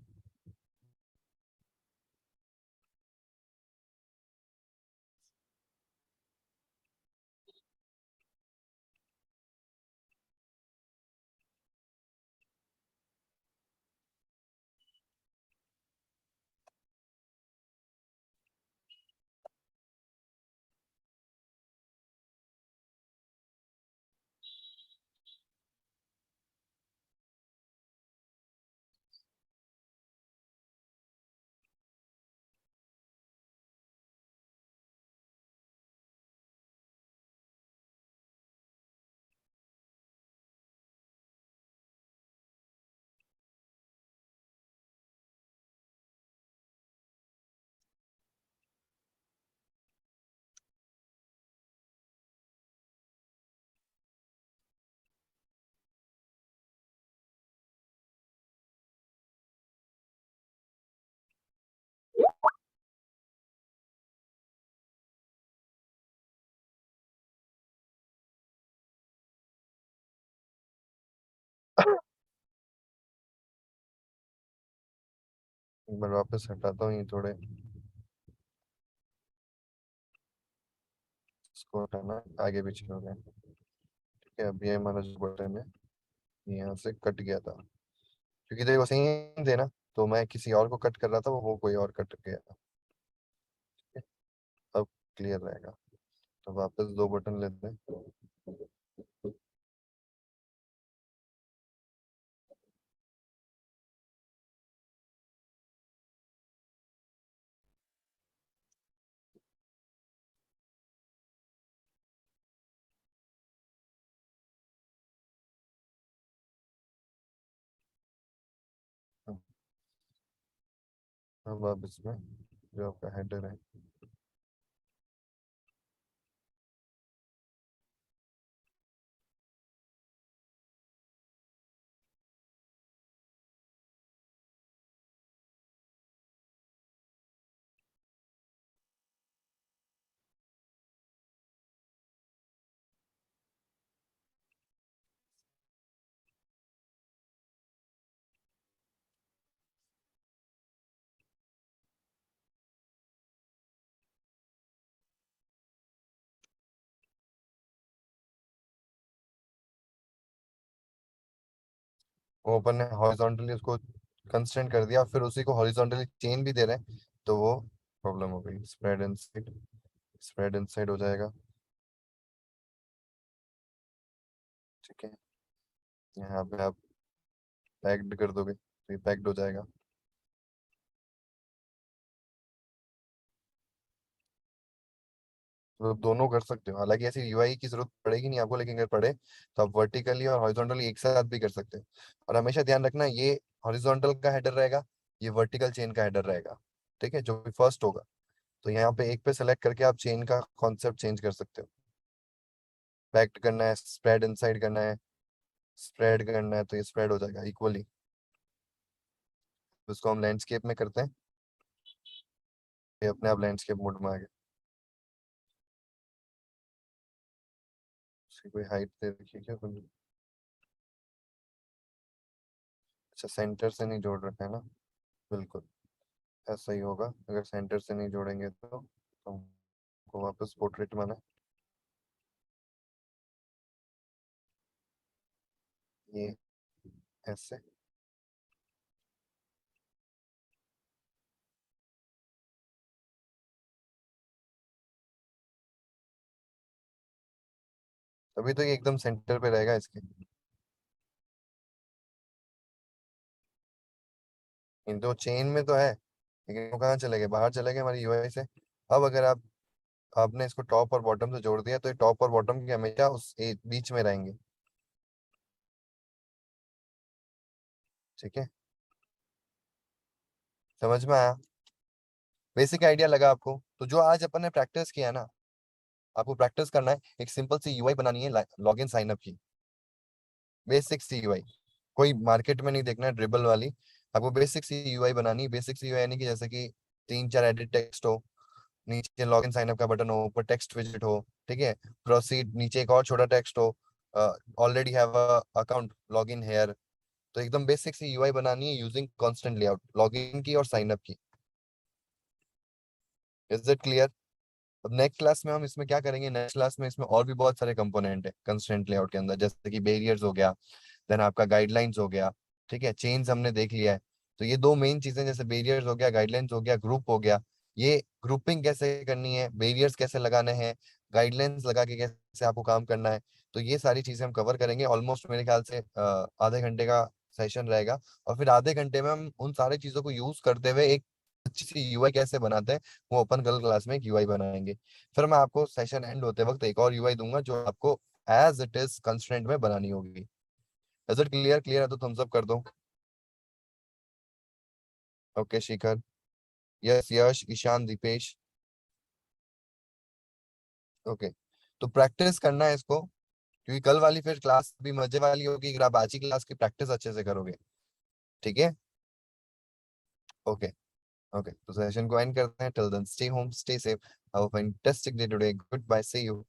एक बार वापस हटाता हूँ ये थोड़े, इसको हटाना, आगे पीछे हो गया, ठीक है। अब ये हमारा जो बटन है, ये यहाँ से कट गया था, क्योंकि देखो सेम थे ना, तो मैं किसी और को कट कर रहा था, वो कोई और कट गया था, ठीक है। अब क्लियर रहेगा। तो वापस दो बटन लेते हैं। अब आप इसमें जो आपका हेडर है, वो अपन ने हॉरिजॉन्टली उसको कंस्ट्रेंट कर दिया, फिर उसी को हॉरिजॉन्टली चेन भी दे रहे हैं, तो वो प्रॉब्लम हो गई। स्प्रेड इनसाइड, स्प्रेड इनसाइड हो जाएगा, ठीक है। यहाँ पे आप पैक्ड कर दोगे तो ये पैक्ड हो जाएगा। तो दोनों कर सकते हो, हालांकि ऐसी यूआई की जरूरत पड़ेगी नहीं आपको, लेकिन अगर पड़े तो आप वर्टिकली और हॉरिजॉन्टली एक साथ भी कर सकते हो। और हमेशा ध्यान रखना, ये हॉरिजॉन्टल का हेडर रहेगा, ये वर्टिकल चेन का हेडर रहेगा, ठीक है, जो भी फर्स्ट होगा। तो यहाँ पे एक पे सेलेक्ट करके आप चेन का कॉन्सेप्ट चेंज कर सकते हो। पैक्ट करना है, स्प्रेड इनसाइड करना है, स्प्रेड करना है, तो ये स्प्रेड हो जाएगा इक्वली। उसको हम लैंडस्केप में करते हैं, ये अपने आप लैंडस्केप मोड में आ गया। उसकी कोई हाइट दे रखी है क्या कुछ? अच्छा, सेंटर से नहीं जोड़ रखा है ना, बिल्कुल ऐसा ही होगा। अगर सेंटर से नहीं जोड़ेंगे तो हमको वापस पोर्ट्रेट में आना है। ये ऐसे तभी तो ये एकदम सेंटर पे रहेगा इसके। इन दो चेन में तो है, लेकिन वो कहाँ चले गए, बाहर चले गए हमारी यूआई से। अब अगर आपने इसको टॉप और बॉटम से जोड़ दिया तो ये टॉप और बॉटम की हमेशा उस बीच में रहेंगे। ठीक है, समझ में आया? बेसिक आइडिया लगा आपको? तो जो आज अपन ने प्रैक्टिस किया ना, आपको प्रैक्टिस करना है। एक सिंपल सी यूआई बनानी है लॉगिन साइन अप की, बेसिक सी यूआई। कोई मार्केट में नहीं देखना है ड्रिबल वाली, आपको बेसिक सी यूआई बनानी है। बेसिक सी यूआई यानी कि जैसे कि 3-4 एडिट टेक्स्ट हो, नीचे लॉगिन साइन अप का बटन हो, ऊपर टेक्स्ट विजिट हो, ठीक है, प्रोसीड, नीचे एक और छोटा टेक्स्ट हो, already have a account login here. तो एकदम बेसिक सी यूआई बनानी है यूजिंग कांस्टेंट लेआउट, लॉगिन की और साइन अप की। Is it clear? अब नेक्स्ट क्लास में हम इसमें क्या करेंगे, नेक्स्ट क्लास में इसमें और भी बहुत सारे कंपोनेंट है कंस्ट्रेंट लेआउट के अंदर, जैसे कि बैरियर्स हो गया, देन आपका गाइडलाइंस हो गया, ठीक है, चेन्स हमने देख लिया है। तो ये दो मेन चीजें, जैसे बैरियर्स हो गया, गाइडलाइंस हो गया, ग्रुप हो गया। ये ग्रुपिंग कैसे करनी है, बैरियर्स कैसे लगाने हैं, गाइडलाइंस लगा के कैसे आपको काम करना है, तो ये सारी चीजें हम कवर करेंगे। ऑलमोस्ट मेरे ख्याल से आधे घंटे का सेशन रहेगा। और फिर आधे घंटे में हम उन सारी चीजों को यूज करते हुए एक अच्छी सी यूआई कैसे बनाते हैं, वो अपन कल क्लास में एक यूआई बनाएंगे। फिर मैं आपको सेशन एंड होते वक्त एक और यूआई दूंगा जो आपको एज इट इज कंस्ट्रेंट में बनानी होगी। Is it clear? क्लियर है तो थम्स अप कर दो। ओके शिखर, यस, यश, ईशान, दीपेश। ओके, तो प्रैक्टिस करना है इसको, क्योंकि कल वाली फिर क्लास भी मजे वाली होगी अगर आप आज की क्लास की प्रैक्टिस अच्छे से करोगे। ठीक है, ओके। ओके, तो सेशन को एंड करते हैं। Till then stay home, stay safe, have a fantastic day today, good bye, see you.